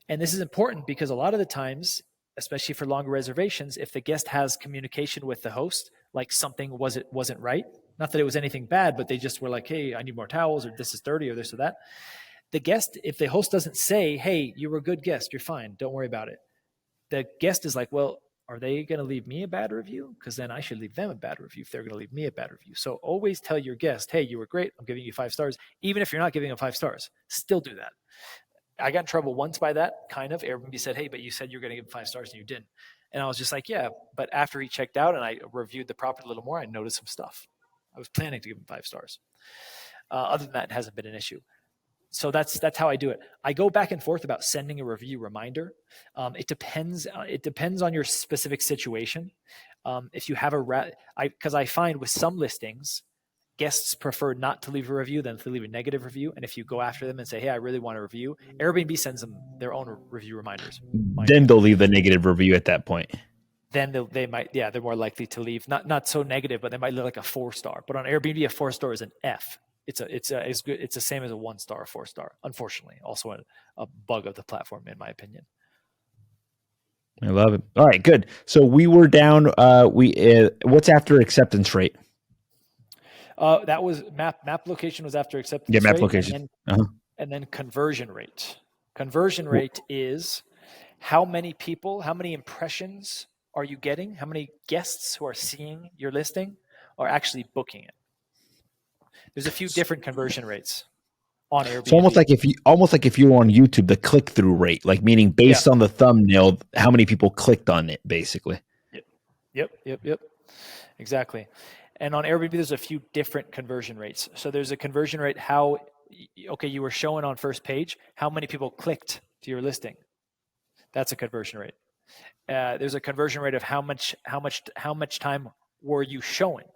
Speaker 1: And this is important because a lot of the times, especially for longer reservations, if the guest has communication with the host, like something wasn't right, not that it was anything bad, but they just were like, hey, I need more towels, or this is dirty, or this or that. The guest, if the host doesn't say, hey, you were a good guest, you're fine, don't worry about it. The guest is like, well, are they going to leave me a bad review? Because then I should leave them a bad review if they're going to leave me a bad review. So always tell your guest, hey, you were great, I'm giving you 5 stars. Even if you're not giving them 5 stars, still do that. I got in trouble once by that, kind of. Airbnb said, hey, but you said you're going to give him 5 stars and you didn't. And I was just like, yeah. But after he checked out and I reviewed the property a little more, I noticed some stuff. I was planning to give him 5 stars. Other than that, it hasn't been an issue. So that's how I do it. I go back and forth about sending a review reminder. It depends on your specific situation. If you have because I find with some listings, guests prefer not to leave a review than to leave a negative review. And if you go after them and say, hey, I really want a review, Airbnb sends them their own review reminders.
Speaker 2: Then they'll leave the negative review at that point.
Speaker 1: Then they might, they're more likely to leave, not so negative, but they might leave like a 4-star. But on Airbnb, a 4-star is an F. It's good. It's the same as a 1-star, 4-star. Unfortunately, also a bug of the platform, in my opinion.
Speaker 2: I love it. All right, good. So we were down. What's after acceptance rate?
Speaker 1: That was map location was after acceptance
Speaker 2: rate. Yeah, map
Speaker 1: rate,
Speaker 2: location.
Speaker 1: And then conversion rate. Conversion rate is how many people, how many impressions are you getting? How many guests who are seeing your listing are actually booking it? There's a few different conversion rates on Airbnb.
Speaker 2: So almost like if you're on YouTube, the click-through rate, like meaning based on the thumbnail, how many people clicked on it, basically.
Speaker 1: Yep. Exactly. And on Airbnb, there's a few different conversion rates. So there's a conversion rate, you were showing on first page, how many people clicked to your listing. That's a conversion rate. There's a conversion rate of how much time were you showing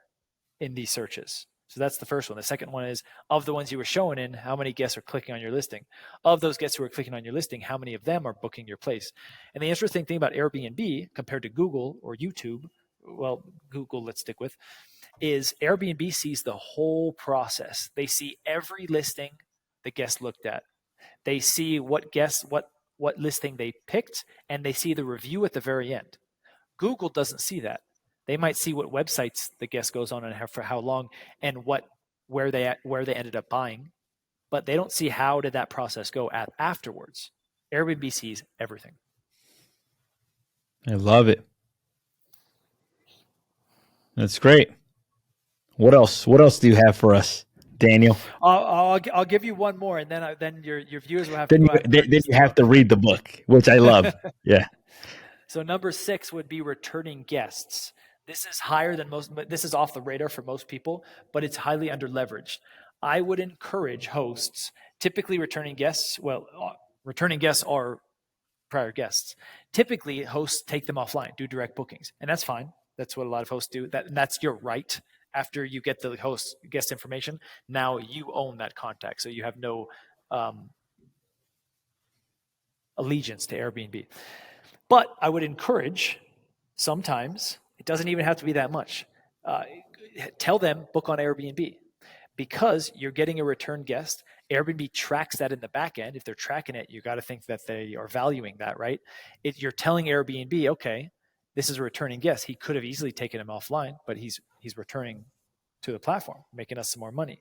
Speaker 1: in these searches. So that's the first one. The second one is, of the ones you were showing in, how many guests are clicking on your listing? Of those guests who are clicking on your listing, how many of them are booking your place? And the interesting thing about Airbnb compared to Google or YouTube, well, Google, let's stick with, is Airbnb sees the whole process. They see every listing the guest looked at. They see what listing they picked, and they see the review at the very end. Google doesn't see that. They might see what websites the guest goes on and for how long, and where they ended up buying, but they don't see how did that process go afterwards. Airbnb sees everything.
Speaker 2: I love it. That's great. What else? What else do you have for us, Daniel?
Speaker 1: I'll give you one more, and then your viewers will have
Speaker 2: to
Speaker 1: go out.
Speaker 2: Then you have to read the book, which I love. Yeah.
Speaker 1: So number 6 would be returning guests. This is higher than most. This is off the radar for most people, but it's highly under leveraged. I would encourage hosts, typically returning guests. Well, returning guests are prior guests. Typically, hosts take them offline, do direct bookings, and that's fine. That's what a lot of hosts do. That's your right. After you get the host guest information, now you own that contact, so you have no allegiance to Airbnb. But I would encourage, sometimes, it doesn't even have to be that much, tell them book on Airbnb, because you're getting a return guest. Airbnb tracks that in the back end. If they're tracking it, you got to think that they are valuing that, right? You're telling Airbnb, okay, this is a returning guest. He could have easily taken him offline, but he's returning to the platform, making us some more money.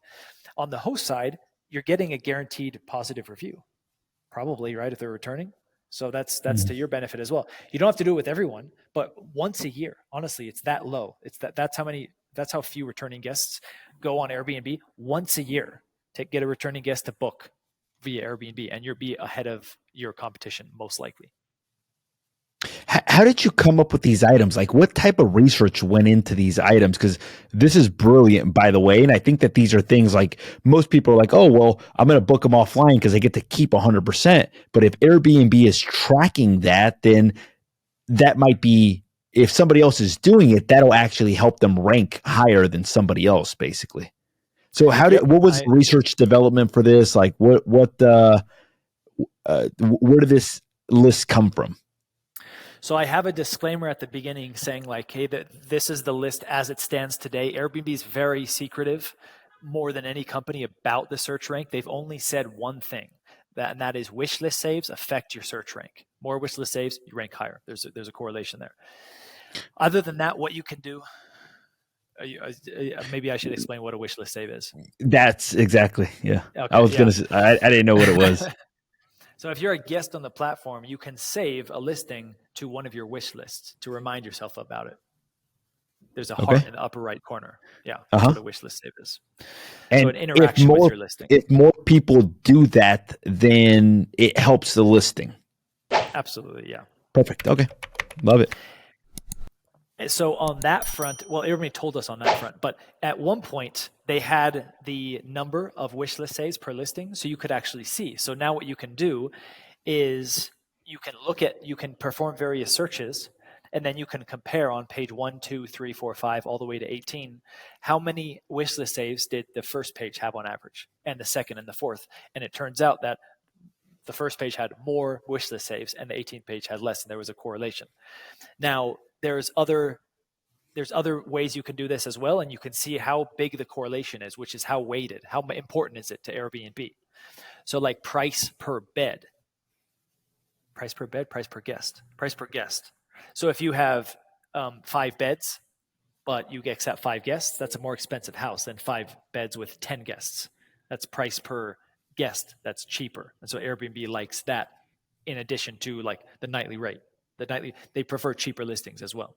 Speaker 1: On the host side, you're getting a guaranteed positive review, probably, right, if they're returning. So that's to your benefit as well. You don't have to do it with everyone, but once a year, honestly, it's that low. That's how few returning guests go on Airbnb once a year. Get a returning guest to book via Airbnb, and you'll be ahead of your competition most likely.
Speaker 2: How did you come up with these items? Like, what type of research went into these items? Because this is brilliant, by the way. And I think that these are things like most people are like, oh, well, I'm going to book them offline because I get to keep 100%. But if Airbnb is tracking that, then that might be, if somebody else is doing it, that'll actually help them rank higher than somebody else, basically. So what was the research development for this? Like, where did this list come from?
Speaker 1: So I have a disclaimer at the beginning saying like, hey, this is the list as it stands today. Airbnb is very secretive, more than any company, about the search rank. They've only said one thing, and that is wish list saves affect your search rank. More wish list saves, you rank higher. There's a correlation there. Other than that, what you can do, maybe I should explain what a wish list save is.
Speaker 2: That's exactly, yeah.
Speaker 1: Okay,
Speaker 2: I was gonna say, I didn't know what it was.
Speaker 1: So if you're a guest on the platform, you can save a listing to one of your wish lists to remind yourself about it. There's a heart in the upper right corner. Yeah, that's what a wish list save is.
Speaker 2: And
Speaker 1: so an interaction with your listing.
Speaker 2: If more people do that, then it helps the listing.
Speaker 1: Absolutely, yeah.
Speaker 2: Perfect. Okay, love it.
Speaker 1: So on that front, well, everybody told us on that front, but at one point they had the number of wish list saves per listing, so you could actually see. So now what you can do is you can perform various searches, and then you can compare on page 1, 2, 3, 4, 5, all the way to 18, how many wish list saves did the first page have on average, and the second and the fourth. And it turns out that the first page had more wish list saves and the 18th page had less, and there was a correlation. Now, there's other ways you can do this as well, and you can see how big the correlation is, which is how weighted, how important is it to Airbnb. So like price per bed, price per guest. So if you have 5 beds, but you accept 5 guests, that's a more expensive house than 5 beds with 10 guests. That's price per guest. That's cheaper. And so Airbnb likes that in addition to like the nightly rate. They prefer cheaper listings as well.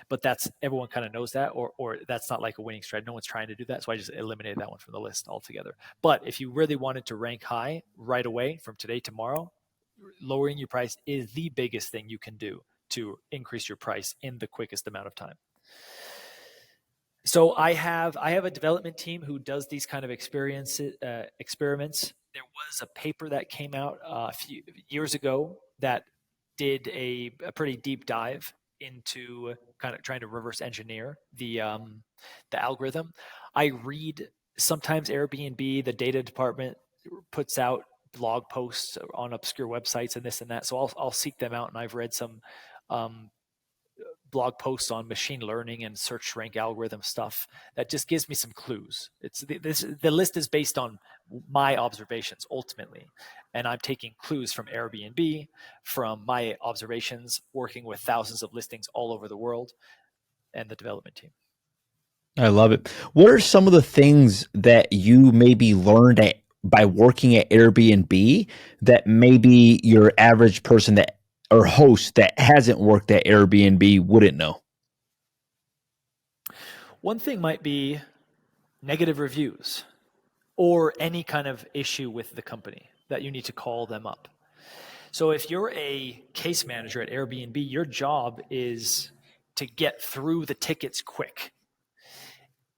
Speaker 1: But everyone kind of knows that, or that's not like a winning strategy. No one's trying to do that. So I just eliminated that one from the list altogether. But if you really wanted to rank high right away from today, tomorrow, lowering your price is the biggest thing you can do to increase your price in the quickest amount of time. So I have a development team who does these kind of experiments. There was a paper that came out a few years ago that did a pretty deep dive into kind of trying to reverse engineer the algorithm. I read sometimes Airbnb, the data department puts out blog posts on obscure websites and this and that. So I'll seek them out, and I've read some blog posts on machine learning and search rank algorithm stuff that just gives me some clues. The list is based on my observations ultimately, and I'm taking clues from Airbnb, from my observations working with thousands of listings all over the world, and the development team.
Speaker 2: I love it. What are some of the things that you maybe learned by working at Airbnb that maybe your average person or host that hasn't worked at Airbnb wouldn't know?
Speaker 1: One thing might be negative reviews or any kind of issue with the company that you need to call them up. So if you're a case manager at Airbnb, your job is to get through the tickets quick.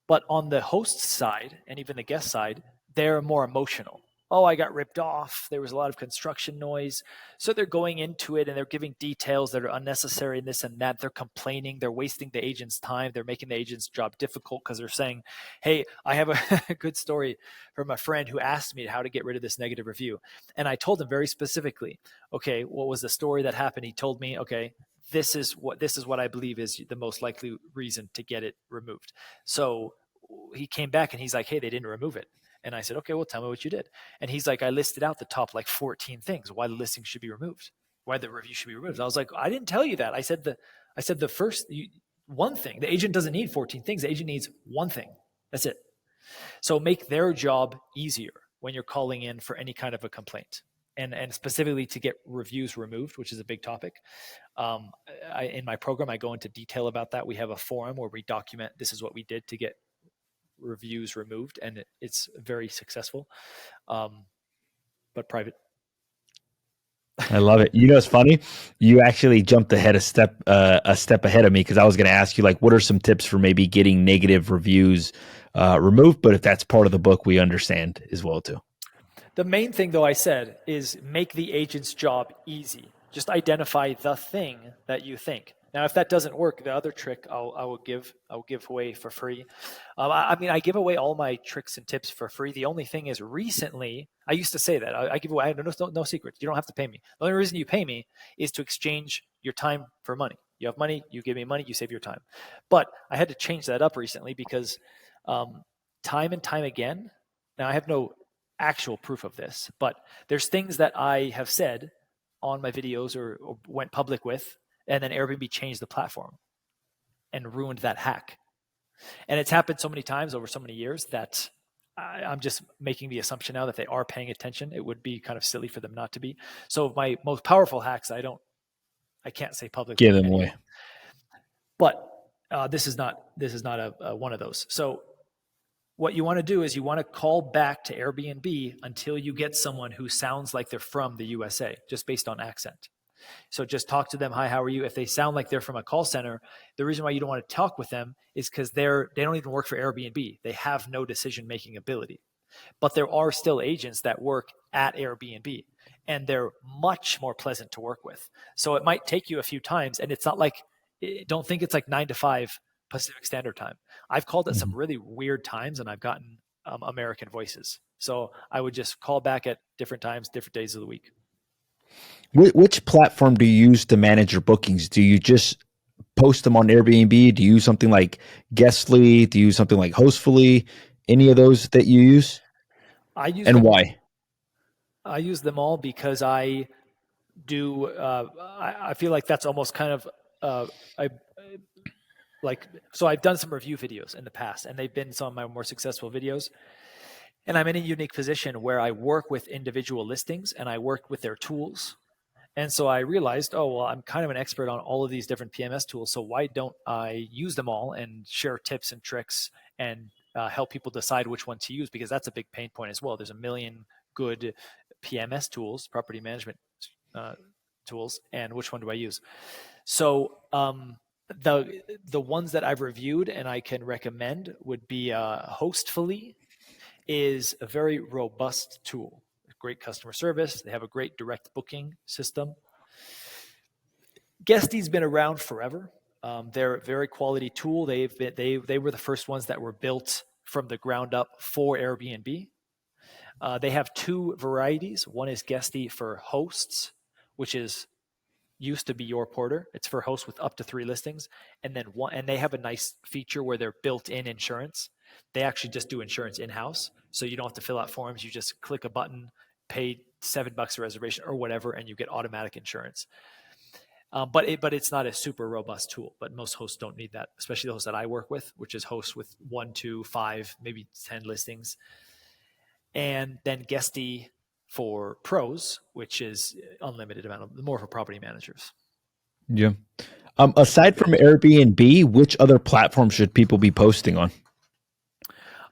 Speaker 1: But on the host side and even the guest side, they're more emotional. Oh, I got ripped off. There was a lot of construction noise. So they're going into it and they're giving details that are unnecessary and this and that. They're complaining. They're wasting the agent's time. They're making the agent's job difficult because they're saying, hey, I have a good story from a friend who asked me how to get rid of this negative review. And I told him very specifically, okay, what was the story that happened? He told me, okay, this is what I believe is the most likely reason to get it removed. So he came back and he's like, hey, they didn't remove it. And I said, okay, well, tell me what you did. And he's like, I listed out the top like 14 things why the listing should be removed, why the review should be removed. I was like, I didn't tell you that. I said the first one thing. The agent doesn't need 14 things. The agent needs one thing. That's it. So make their job easier when you're calling in for any kind of a complaint, and specifically to get reviews removed, which is a big topic. In my program, I go into detail about that. We have a forum where we document this is what we did to get reviews removed, and it's very successful, but private.
Speaker 2: I love it. You know, it's funny. You actually jumped ahead a step ahead of me, because I was going to ask you, like, what are some tips for maybe getting negative reviews removed? But if that's part of the book, we understand as well too.
Speaker 1: The main thing, though, I said is make the agent's job easy. Just identify the thing that you think. Now, if that doesn't work, the other trick I will give away for free. I mean, I give away all my tricks and tips for free. The only thing is, recently, I used to say that I give away. I have no secrets. You don't have to pay me. The only reason you pay me is to exchange your time for money. You have money, you give me money, you save your time. But I had to change that up recently because time and time again. Now, I have no actual proof of this, but there's things that I have said on my videos or went public with, and then Airbnb changed the platform and ruined that hack. And it's happened so many times over so many years that I'm just making the assumption now that they are paying attention. It would be kind of silly for them not to be. So my most powerful hacks, I can't say publicly.
Speaker 2: Give them away.
Speaker 1: But this is not a one of those. So what you want to do is you want to call back to Airbnb until you get someone who sounds like they're from the USA, just based on accent. So just talk to them. Hi, how are you? If they sound like they're from a call center, the reason why you don't want to talk with them is because they don't even work for Airbnb. They have no decision-making ability. But there are still agents that work at Airbnb, and they're much more pleasant to work with. So it might take you a few times, and it's not like, don't think it's like 9 to 5 Pacific Standard Time. I've called at some really weird times, and I've gotten American voices. So I would just call back at different times, different days of the week.
Speaker 2: Which platform do you use to manage your bookings? Do you just post them on Airbnb? Do you use something like Guestly? Do you use something like Hostfully? Any of those that you use?
Speaker 1: I use
Speaker 2: and why?
Speaker 1: I use them all because I do. I feel like that's almost kind of so I've done some review videos in the past, and they've been some of my more successful videos. And I'm in a unique position where I work with individual listings and I work with their tools. And so I realized, oh, well, I'm kind of an expert on all of these different PMS tools. So why don't I use them all and share tips and tricks and help people decide which one to use? Because that's a big pain point as well. There's a million good PMS tools, property management tools, and which one do I use? So the ones that I've reviewed and I can recommend would be Hostfully is a very robust tool. Great customer service. They have a great direct booking system. Guesty's been around forever. They're a very quality tool. They were the first ones that were built from the ground up for Airbnb. They have two varieties. One is Guesty for hosts, which used to be Your Porter. It's for hosts with up to 3 listings, and they have a nice feature where they're built-in insurance. They actually just do insurance in-house, so you don't have to fill out forms. You just click a button, pay $7 a reservation or whatever, and you get automatic insurance. But it's not a super robust tool. But most hosts don't need that, especially the hosts that I work with, which is hosts with 1, 2, 5, maybe 10 listings, and then Guesty for pros, which is unlimited amount of more for property managers.
Speaker 2: Yeah. Aside from Airbnb, which other platforms should people be posting on?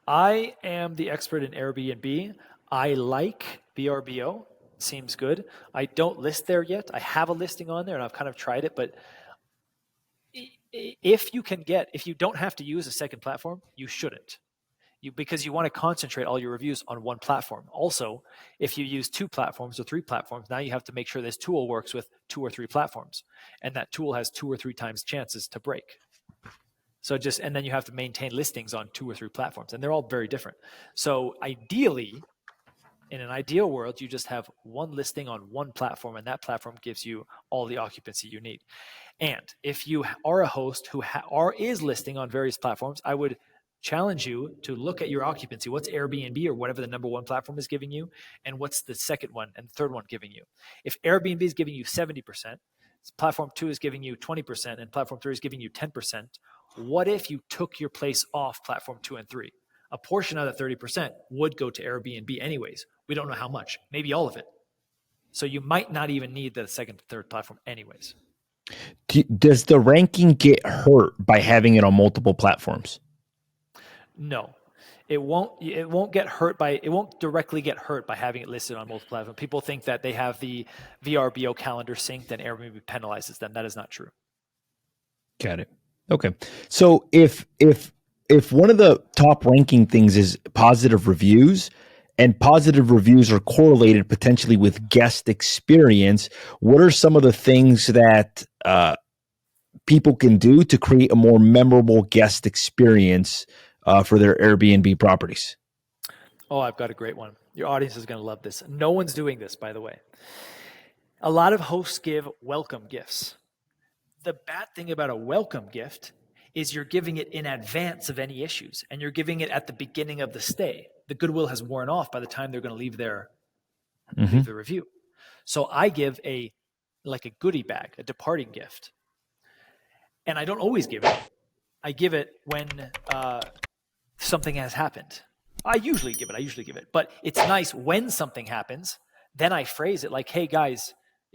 Speaker 1: I am the expert in Airbnb. I like VRBO. Seems good. I don't list there yet. I have a listing on there and I've kind of tried it, but if you don't have to use a second platform, you shouldn't. Because you want to concentrate all your reviews on one platform. Also, if you use 2 platforms or 3 platforms, now you have to make sure this tool works with 2 or 3 platforms, and that tool has 2 or 3 times chances to break. And then you have to maintain listings on 2 or 3 platforms, and they're all very different. So ideally, in an ideal world, you just have one listing on one platform, and that platform gives you all the occupancy you need. And if you are a host who is listing on various platforms, I would challenge you to look at your occupancy. What's Airbnb or whatever the number 1 platform is giving you, and what's the second one and third one giving you? If Airbnb is giving you 70%, platform 2 is giving you 20%, and platform 3 is giving you 10%, what if you took your place off platform 2 and 3? A portion of that 30% would go to Airbnb anyways. We don't know how much, maybe all of it. So you might not even need the second, third platform anyways.
Speaker 2: Does the ranking get hurt by having it on multiple platforms?
Speaker 1: No, it won't. It won't get hurt by. It won't directly get hurt by having it listed on multiple platforms. People think that they have the VRBO calendar synced and Airbnb penalizes them. That is not true.
Speaker 2: Got it. Okay. So if one of the top ranking things is positive reviews, and positive reviews are correlated potentially with guest experience, what are some of the things that people can do to create a more memorable guest experience for their Airbnb properties?
Speaker 1: Oh, I've got a great one. Your audience is going to love this. No one's doing this, by the way. A lot of hosts give welcome gifts. The bad thing about a welcome gift is you're giving it in advance of any issues, and you're giving it at the beginning of the stay. The goodwill has worn off by the time they're going to leave the review. So I give a goodie bag, a departing gift. And I don't always give it. I give it when something has happened. I usually give it. But it's nice when something happens, then I phrase it like, hey guys,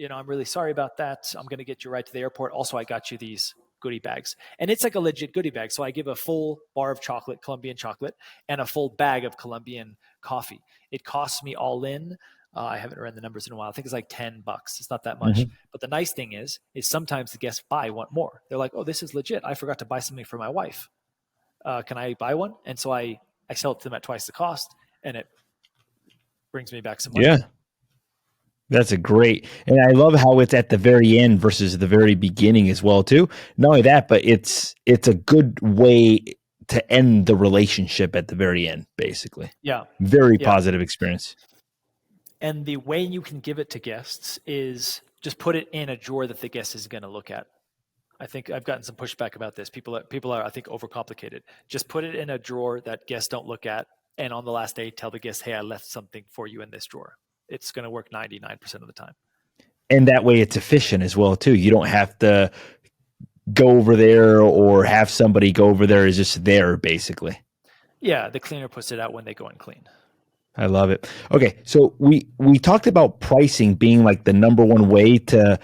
Speaker 1: I'm really sorry about that. I'm going to get you right to the airport. Also, I got you these goodie bags. And it's like a legit goodie bag. So I give a full bar of chocolate, Colombian chocolate, and a full bag of Colombian coffee. It costs me all in. I haven't run the numbers in a while. I think it's like $10. It's not that much. But the nice thing is sometimes the guests want more. They're like, oh, this is legit. I forgot to buy something for my wife. Can I buy one? And so I sell it to them at twice the cost, and it brings me back some money.
Speaker 2: Yeah. That's a great, and I love how it's at the very end versus the very beginning as well too. Not only that, but it's a good way to end the relationship at the very end, basically.
Speaker 1: Yeah.
Speaker 2: Very positive experience.
Speaker 1: And the way you can give it to guests is just put it in a drawer that the guest is going to look at. I think I've gotten some pushback about this. People are, I think, overcomplicated. Just put it in a drawer that guests don't look at, and on the last day, tell the guest, hey, I left something for you in this drawer. It's going to work 99% of the time.
Speaker 2: And that way it's efficient as well too. You don't have to go over there or have somebody go over there. It's just there basically.
Speaker 1: Yeah. The cleaner puts it out when they go and clean.
Speaker 2: I love it. Okay. So we talked about pricing being like the number one way to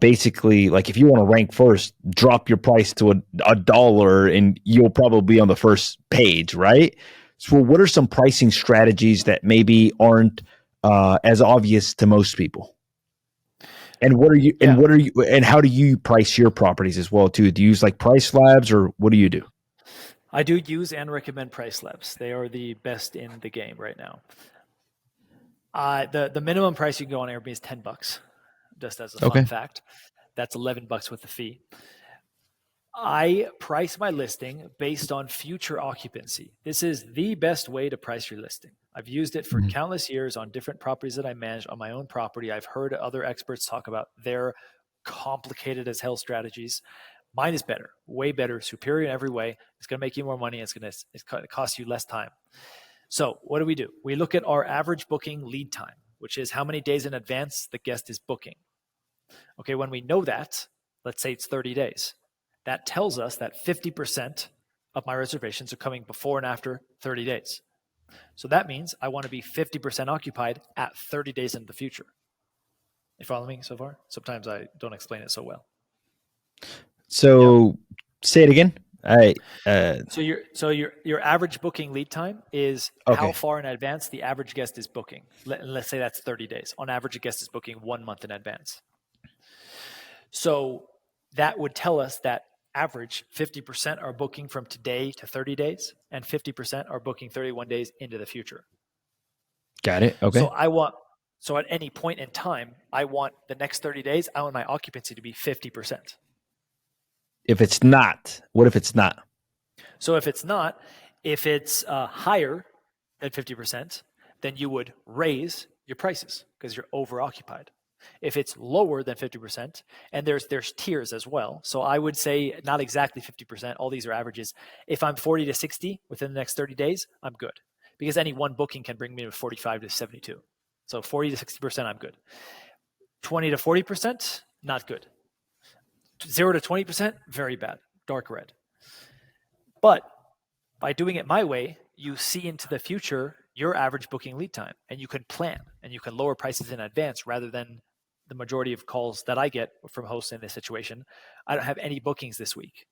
Speaker 2: basically, like if you want to rank first, drop your price to $1 and you'll probably be on the first page, right? So what are some pricing strategies that maybe aren't as obvious to most people? And what are you? And what are you? And how do you price your properties as well too? Do you use like Price Labs, or what do you do?
Speaker 1: I do use and recommend Price Labs. They are the best in the game right now. The minimum price you can go on Airbnb is $10. Just as a fun fact, that's $11 with the fee. I price my listing based on future occupancy. This is the best way to price your listing. I've used it for countless years on different properties that I manage on my own property. I've heard other experts talk about their complicated as hell strategies. Mine is better, way better, superior in every way. It's going to make you more money. It's going to cost you less time. So what do? We look at our average booking lead time, which is how many days in advance the guest is booking. Okay, when we know that, let's say it's 30 days. That tells us that 50% of my reservations are coming before and after 30 days. So that means I want to be 50% occupied at 30 days into the future. You follow me so far? Sometimes I don't explain it so well.
Speaker 2: So say it again.
Speaker 1: So your average booking lead time is how far in advance the average guest is booking. Let's say that's 30 days. On average, a guest is booking 1 month in advance. So that would tell us that average 50% are booking from today to 30 days, and 50% are booking 31 days into the future.
Speaker 2: Got it. Okay.
Speaker 1: So at any point in time, I want the next 30 days, I want my occupancy to be 50%.
Speaker 2: If it's not, what if it's not?
Speaker 1: So if it's not, if it's higher than 50%, then you would raise your prices because you're over occupied. If it's lower than 50%, and there's tiers as well. So I would say not exactly 50%. All these are averages. If I'm 40 to 60 within the next 30 days, I'm good. Because any one booking can bring me to 45 to 72. So 40 to 60%, I'm good. 20 to 40%, not good. 0 to 20%, very bad. Dark red. But by doing it my way, you see into the future your average booking lead time, and you can plan and you can lower prices in advance rather than the majority of calls that I get from hosts in this situation. I don't have any bookings this week.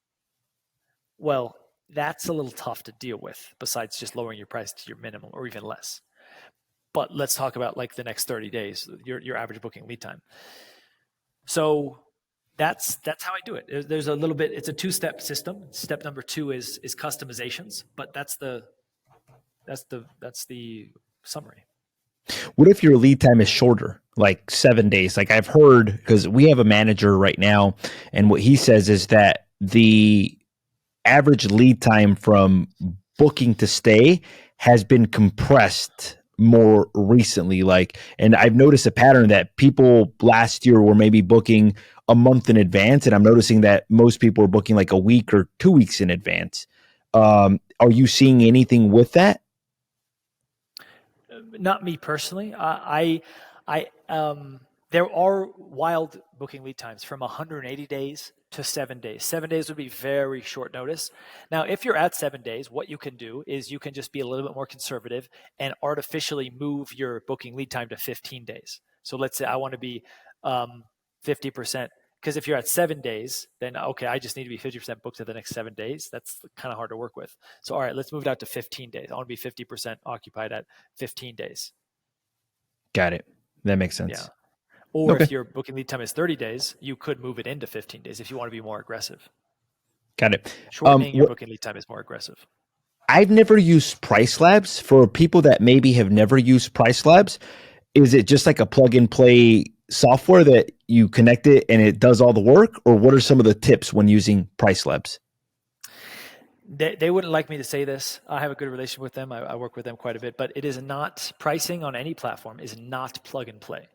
Speaker 1: Well, that's a little tough to deal with besides just lowering your price to your minimum or even less. But let's talk about like the next 30 days, your average booking lead time. So that's how I do it. There's a little bit, it's a two-step system. Step number 2 is customizations, but that's the summary.
Speaker 2: What if your lead time is shorter, like 7 days? Like I've heard, because we have a manager right now, and what he says is that the average lead time from booking to stay has been compressed more recently. Like, and I've noticed a pattern that people last year were maybe booking a month in advance, and I'm noticing that most people are booking like a week or 2 weeks in advance. Are you seeing anything with that?
Speaker 1: Not me personally. There are wild booking lead times from 180 days to 7 days. 7 days would be very short notice. Now, if you're at 7 days, what you can do is you can just be a little bit more conservative and artificially move your booking lead time to 15 days. So let's say I want to be 50%. Because if you're at 7 days, then okay, I just need to be 50% booked for the next 7 days. That's kind of hard to work with. So all right, let's move it out to 15 days. I want to be 50% occupied at 15 days.
Speaker 2: Got it. That makes sense.
Speaker 1: Yeah. Or if your booking lead time is 30 days, you could move it into 15 days if you want to be more aggressive.
Speaker 2: Got it.
Speaker 1: Shortening your booking lead time is more aggressive.
Speaker 2: I've never used Price Labs. For people that maybe have never used Price Labs, is it just like a plug and play software that you connect it and it does all the work? Or what are some of the tips when using Price Labs?
Speaker 1: They wouldn't like me to say this. I have a good relationship with them. I work with them quite a bit, but it is not, pricing on any platform is not plug and play.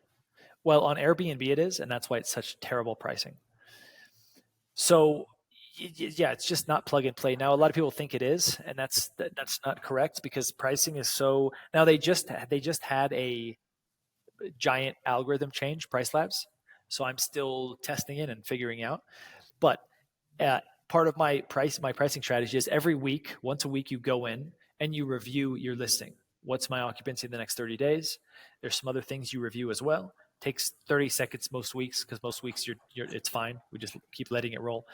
Speaker 1: Well, on Airbnb it is, and that's why it's such terrible pricing. So yeah, it's just not plug and play. Now, a lot of people think it is, and that's not correct because pricing is so. Now they just had a giant algorithm change, Price Labs. So I'm still testing it and figuring out. But part of my pricing strategy is every week, once a week, you go in and you review your listing. What's my occupancy in the next 30 days? There's some other things you review as well. Takes 30 seconds most weeks because most weeks it's fine. We just keep letting it roll.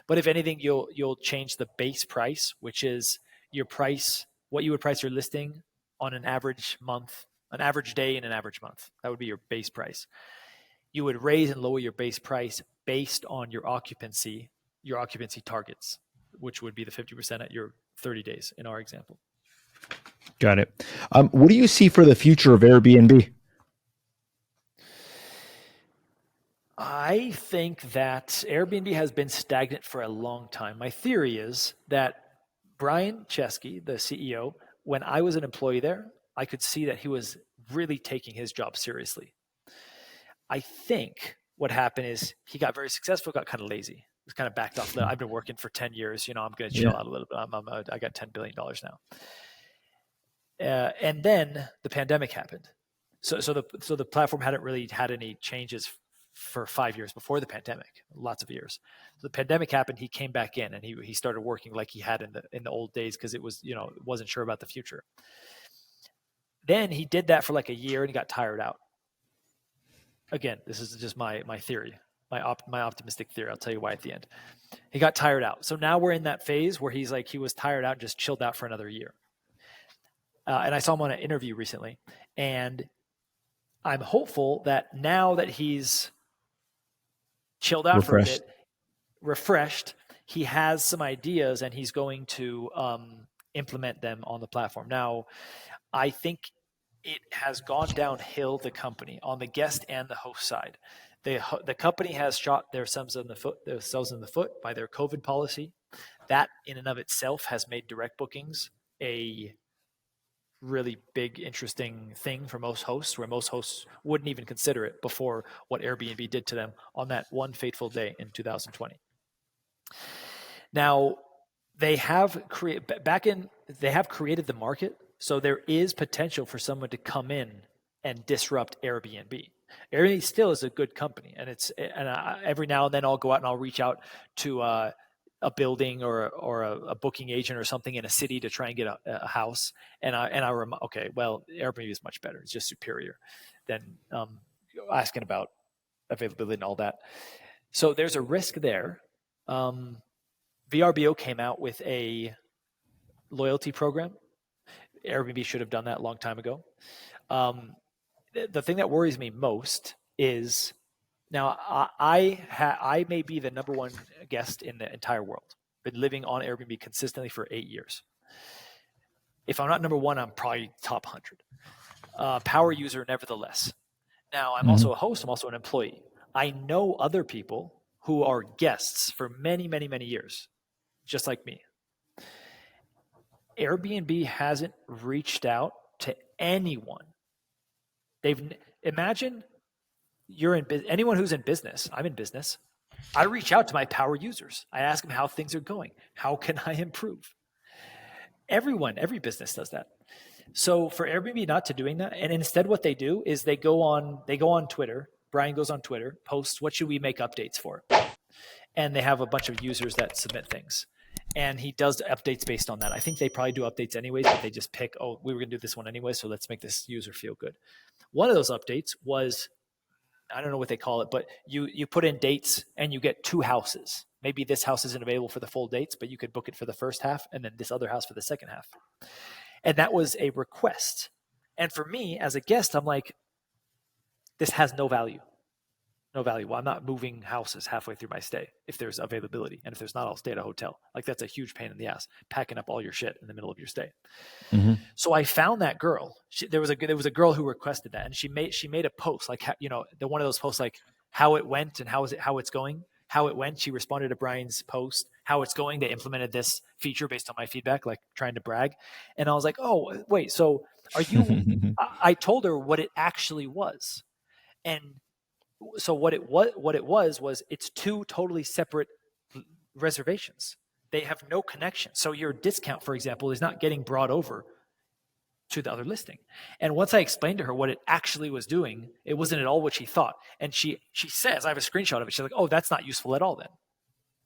Speaker 1: But if anything, you'll change the base price, which is your price, what you would price your listing on an average month, an average day in an average month. That would be your base price. You would raise and lower your base price based on your occupancy targets, which would be the 50% at your 30 days in our example.
Speaker 2: Got it. What do you see for the future of Airbnb?
Speaker 1: I think that Airbnb has been stagnant for a long time. My theory is that Brian Chesky, the CEO, when I was an employee there, I could see that he was really taking his job seriously. I think what happened is he got very successful, got kind of lazy. He was kind of backed off. I've been working for 10 years. I'm going to chill out a little bit. I got $10 billion now. And then the pandemic happened. So the platform hadn't really had any changes for 5 years before the pandemic, lots of years. So the pandemic happened, he came back in and he started working like he had in the old days because it was, wasn't sure about the future. Then he did that for like a year and he got tired out. Again, this is just my theory, my optimistic theory. I'll tell you why at the end. He got tired out. So now we're in that phase where he was tired out, just chilled out for another year. And I saw him on an interview recently, and I'm hopeful that now that he's chilled out for a bit, refreshed, he has some ideas and he's going to implement them on the platform. Now, I think it has gone downhill, the company, on the guest and the host side. The company has shot themselves in the foot by their COVID policy. That in and of itself has made direct bookings a really big, interesting thing for most hosts, where most hosts wouldn't even consider it before what Airbnb did to them on that one fateful day in 2020. Now, they have created the market, so there is potential for someone to come in and disrupt Airbnb. Airbnb still is a good company, and every now and then I'll go out and I'll reach out to a building or a booking agent or something in a city to try and get a house. And okay, well, Airbnb is much better. It's just superior than asking about availability and all that. So there's a risk there. VRBO came out with a loyalty program. Airbnb should have done that a long time ago. The thing that worries me most is, now I may be the number one guest in the entire world. Been living on Airbnb consistently for 8 years. If I'm not number one, I'm probably top 100. Power user, nevertheless. Now, I'm also a host. I'm also an employee. I know other people who are guests for many, many, many years, just like me. Airbnb hasn't reached out to anyone. Imagine you're in anyone who's in business. I'm in business. I reach out to my power users. I ask them how things are going. How can I improve? Every business does that. So for Airbnb not to doing that, and instead what they do is they go on Twitter. Brian goes on Twitter, posts, what should we make updates for? And they have a bunch of users that submit things. And he does updates based on that. I think they probably do updates anyways, but they just pick, oh, we were going to do this one anyway, so let's make this user feel good. One of those updates was, I don't know what they call it, but you put in dates and you get 2 houses. Maybe this house isn't available for the full dates, but you could book it for the first half and then this other house for the second half. And that was a request. And for me as a guest, I'm like, this has no value. No value. Well, I'm not moving houses halfway through my stay if there's availability. And if there's not, I'll stay at a hotel. Like, that's a huge pain in the ass, packing up all your shit in the middle of your stay. Mm-hmm. So I found that girl. There was a girl who requested that, and she made a post, like, one of those posts, like how it went and how it's going. How it went. She responded to Brian's post, how it's going. They implemented this feature based on my feedback, like trying to brag. And I was like, oh, wait, so are you, I told her what it actually was. And so what it was it's 2 totally separate reservations. They have no connection. So your discount, for example, is not getting brought over to the other listing. And once I explained to her what it actually was doing, it wasn't at all what she thought. And she says, I have a screenshot of it. She's like, oh, that's not useful at all then.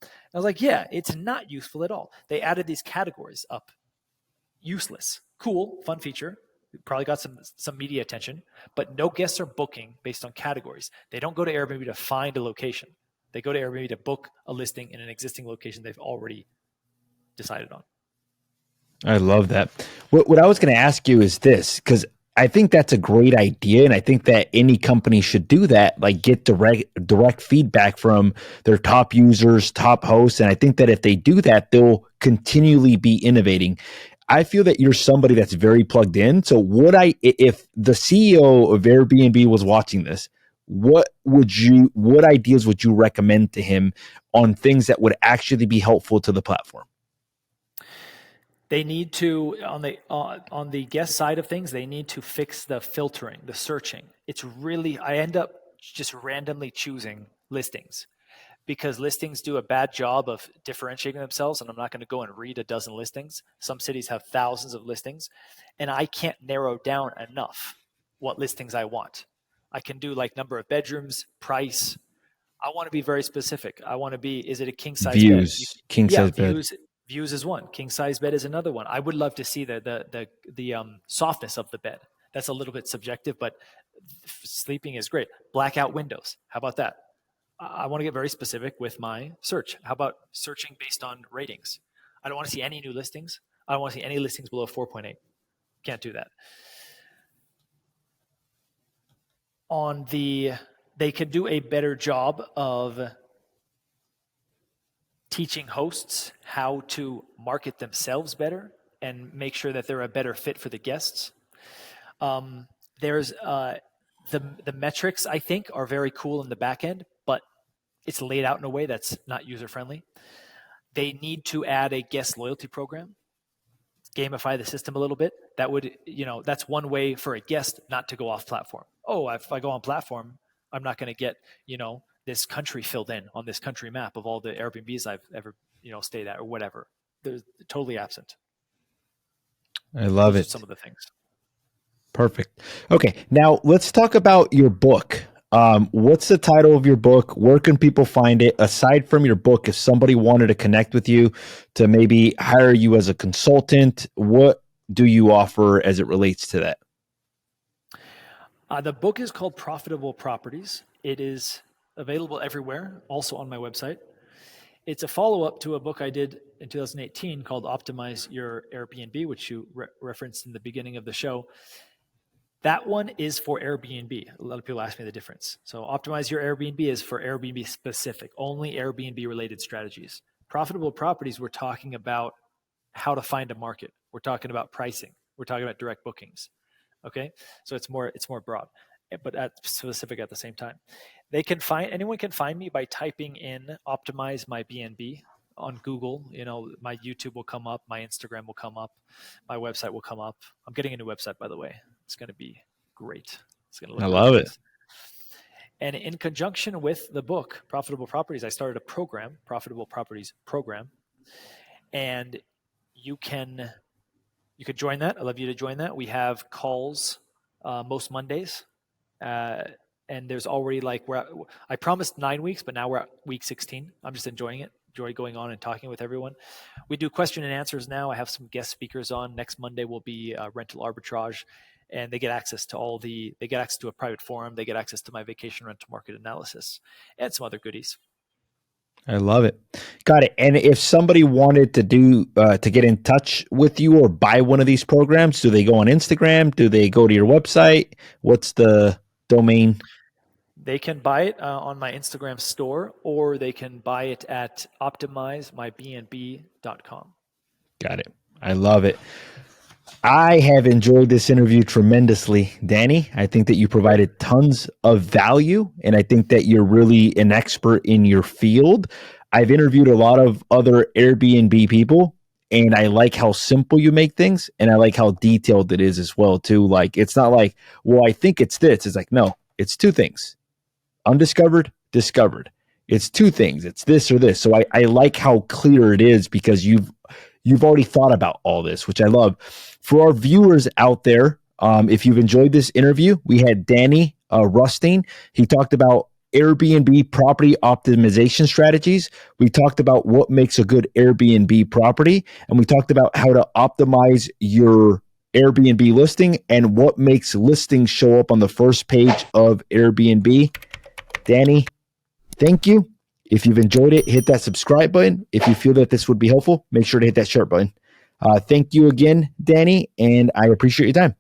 Speaker 1: I was like, yeah, it's not useful at all. They added these categories up. Useless. Cool, fun feature. Probably got some media attention, but no guests are booking based on categories. They don't go to Airbnb to find a location. They go to Airbnb to book a listing in an existing location they've already decided on.
Speaker 2: I love that. What I was going to ask you is this, because I think that's a great idea, and I think that any company should do that, like get direct feedback from their top users, top hosts, and I think that if they do that, they'll continually be innovating. I feel that you're somebody that's very plugged in. So if the CEO of Airbnb was watching this, what ideas would you recommend to him on things that would actually be helpful to the platform?
Speaker 1: They need to, on the guest side of things, they need to fix the filtering, the searching. It's really, I end up just randomly choosing listings because listings do a bad job of differentiating themselves. And I'm not going to go and read a dozen listings. Some cities have thousands of listings, and I can't narrow down enough what listings I want. I can do like number of bedrooms, price. I want to be very specific. I want to be, is it a king size bed?
Speaker 2: King size bed.
Speaker 1: Views is one. King size bed is another one. I would love to see the softness of the bed. That's a little bit subjective, but sleeping is great. Blackout windows. How about that? I want to get very specific with my search. How about searching based on ratings? I don't want to see any new listings. I don't want to see any listings below 4.8. Can't do that. They could do a better job of teaching hosts how to market themselves better and make sure that they're a better fit for the guests. There's the metrics, I think, are very cool in the back end, but it's laid out in a way that's not user friendly. They need to add a guest loyalty program, gamify the system a little bit. That would, that's one way for a guest not to go off platform. Oh, if I go on platform, I'm not going to get, this country filled in on this country map of all the Airbnbs I've ever, stayed at or whatever. They're totally absent.
Speaker 2: I love it.
Speaker 1: Some of the things.
Speaker 2: Perfect. Okay. Now let's talk about your book. What's the title of your book? Where can people find it? Aside from your book, if somebody wanted to connect with you to maybe hire you as a consultant, what do you offer as it relates to that?
Speaker 1: The book is called Profitable Properties. It is available everywhere, also on my website. It's a follow-up to a book I did in 2018 called Optimize Your Airbnb, which you referenced in the beginning of the show. That one is for Airbnb. A lot of people ask me the difference. So Optimize Your Airbnb is for Airbnb specific, only Airbnb related strategies. Profitable Properties, we're talking about how to find a market. We're talking about pricing. We're talking about direct bookings. Okay, so it's more broad, but specific at the same time. Anyone can find me by typing in "optimize my BNB" on Google. My YouTube will come up, my Instagram will come up, my website will come up. I'm getting a new website, by the way. It's going to be great. It's going to look.
Speaker 2: I love it.
Speaker 1: And in conjunction with the book, Profitable Properties, I started a program, Profitable Properties Program, and you could join that. I'd love you to join that. We have calls most Mondays, and there's already I promised 9 weeks, but now we're at week 16. I'm just enjoying it. Enjoy going on and talking with everyone. We do question and answers now. I have some guest speakers on. Next Monday will be rental arbitrage, and they get access to they get access to a private forum. They get access to my vacation rental market analysis and some other goodies.
Speaker 2: I love it. Got it. And if somebody wanted to to get in touch with you or buy one of these programs, do they go on Instagram? Do they go to your website? What's the domain?
Speaker 1: They can buy it on my Instagram store, or they can buy it at optimizemybnb.com.
Speaker 2: Got it. I love it. I have enjoyed this interview tremendously, Danny. I think that you provided tons of value, and I think that you're really an expert in your field. I've interviewed a lot of other Airbnb people, and I like how simple you make things, and I like how detailed it is as well, too. Like, it's not like, well, I think it's this. It's like, no, it's two things. Undiscovered, discovered. It's two things. It's this or this. So I like how clear it is because you've already thought about all this, which I love. For our viewers out there, if you've enjoyed this interview, we had Danny Rustin. He talked about Airbnb property optimization strategies. We talked about what makes a good Airbnb property, and we talked about how to optimize your Airbnb listing and what makes listings show up on the first page of Airbnb. Danny, thank you. If you've enjoyed it, hit that subscribe button. If you feel that this would be helpful, make sure to hit that share button. Thank you again, Danny, and I appreciate your time.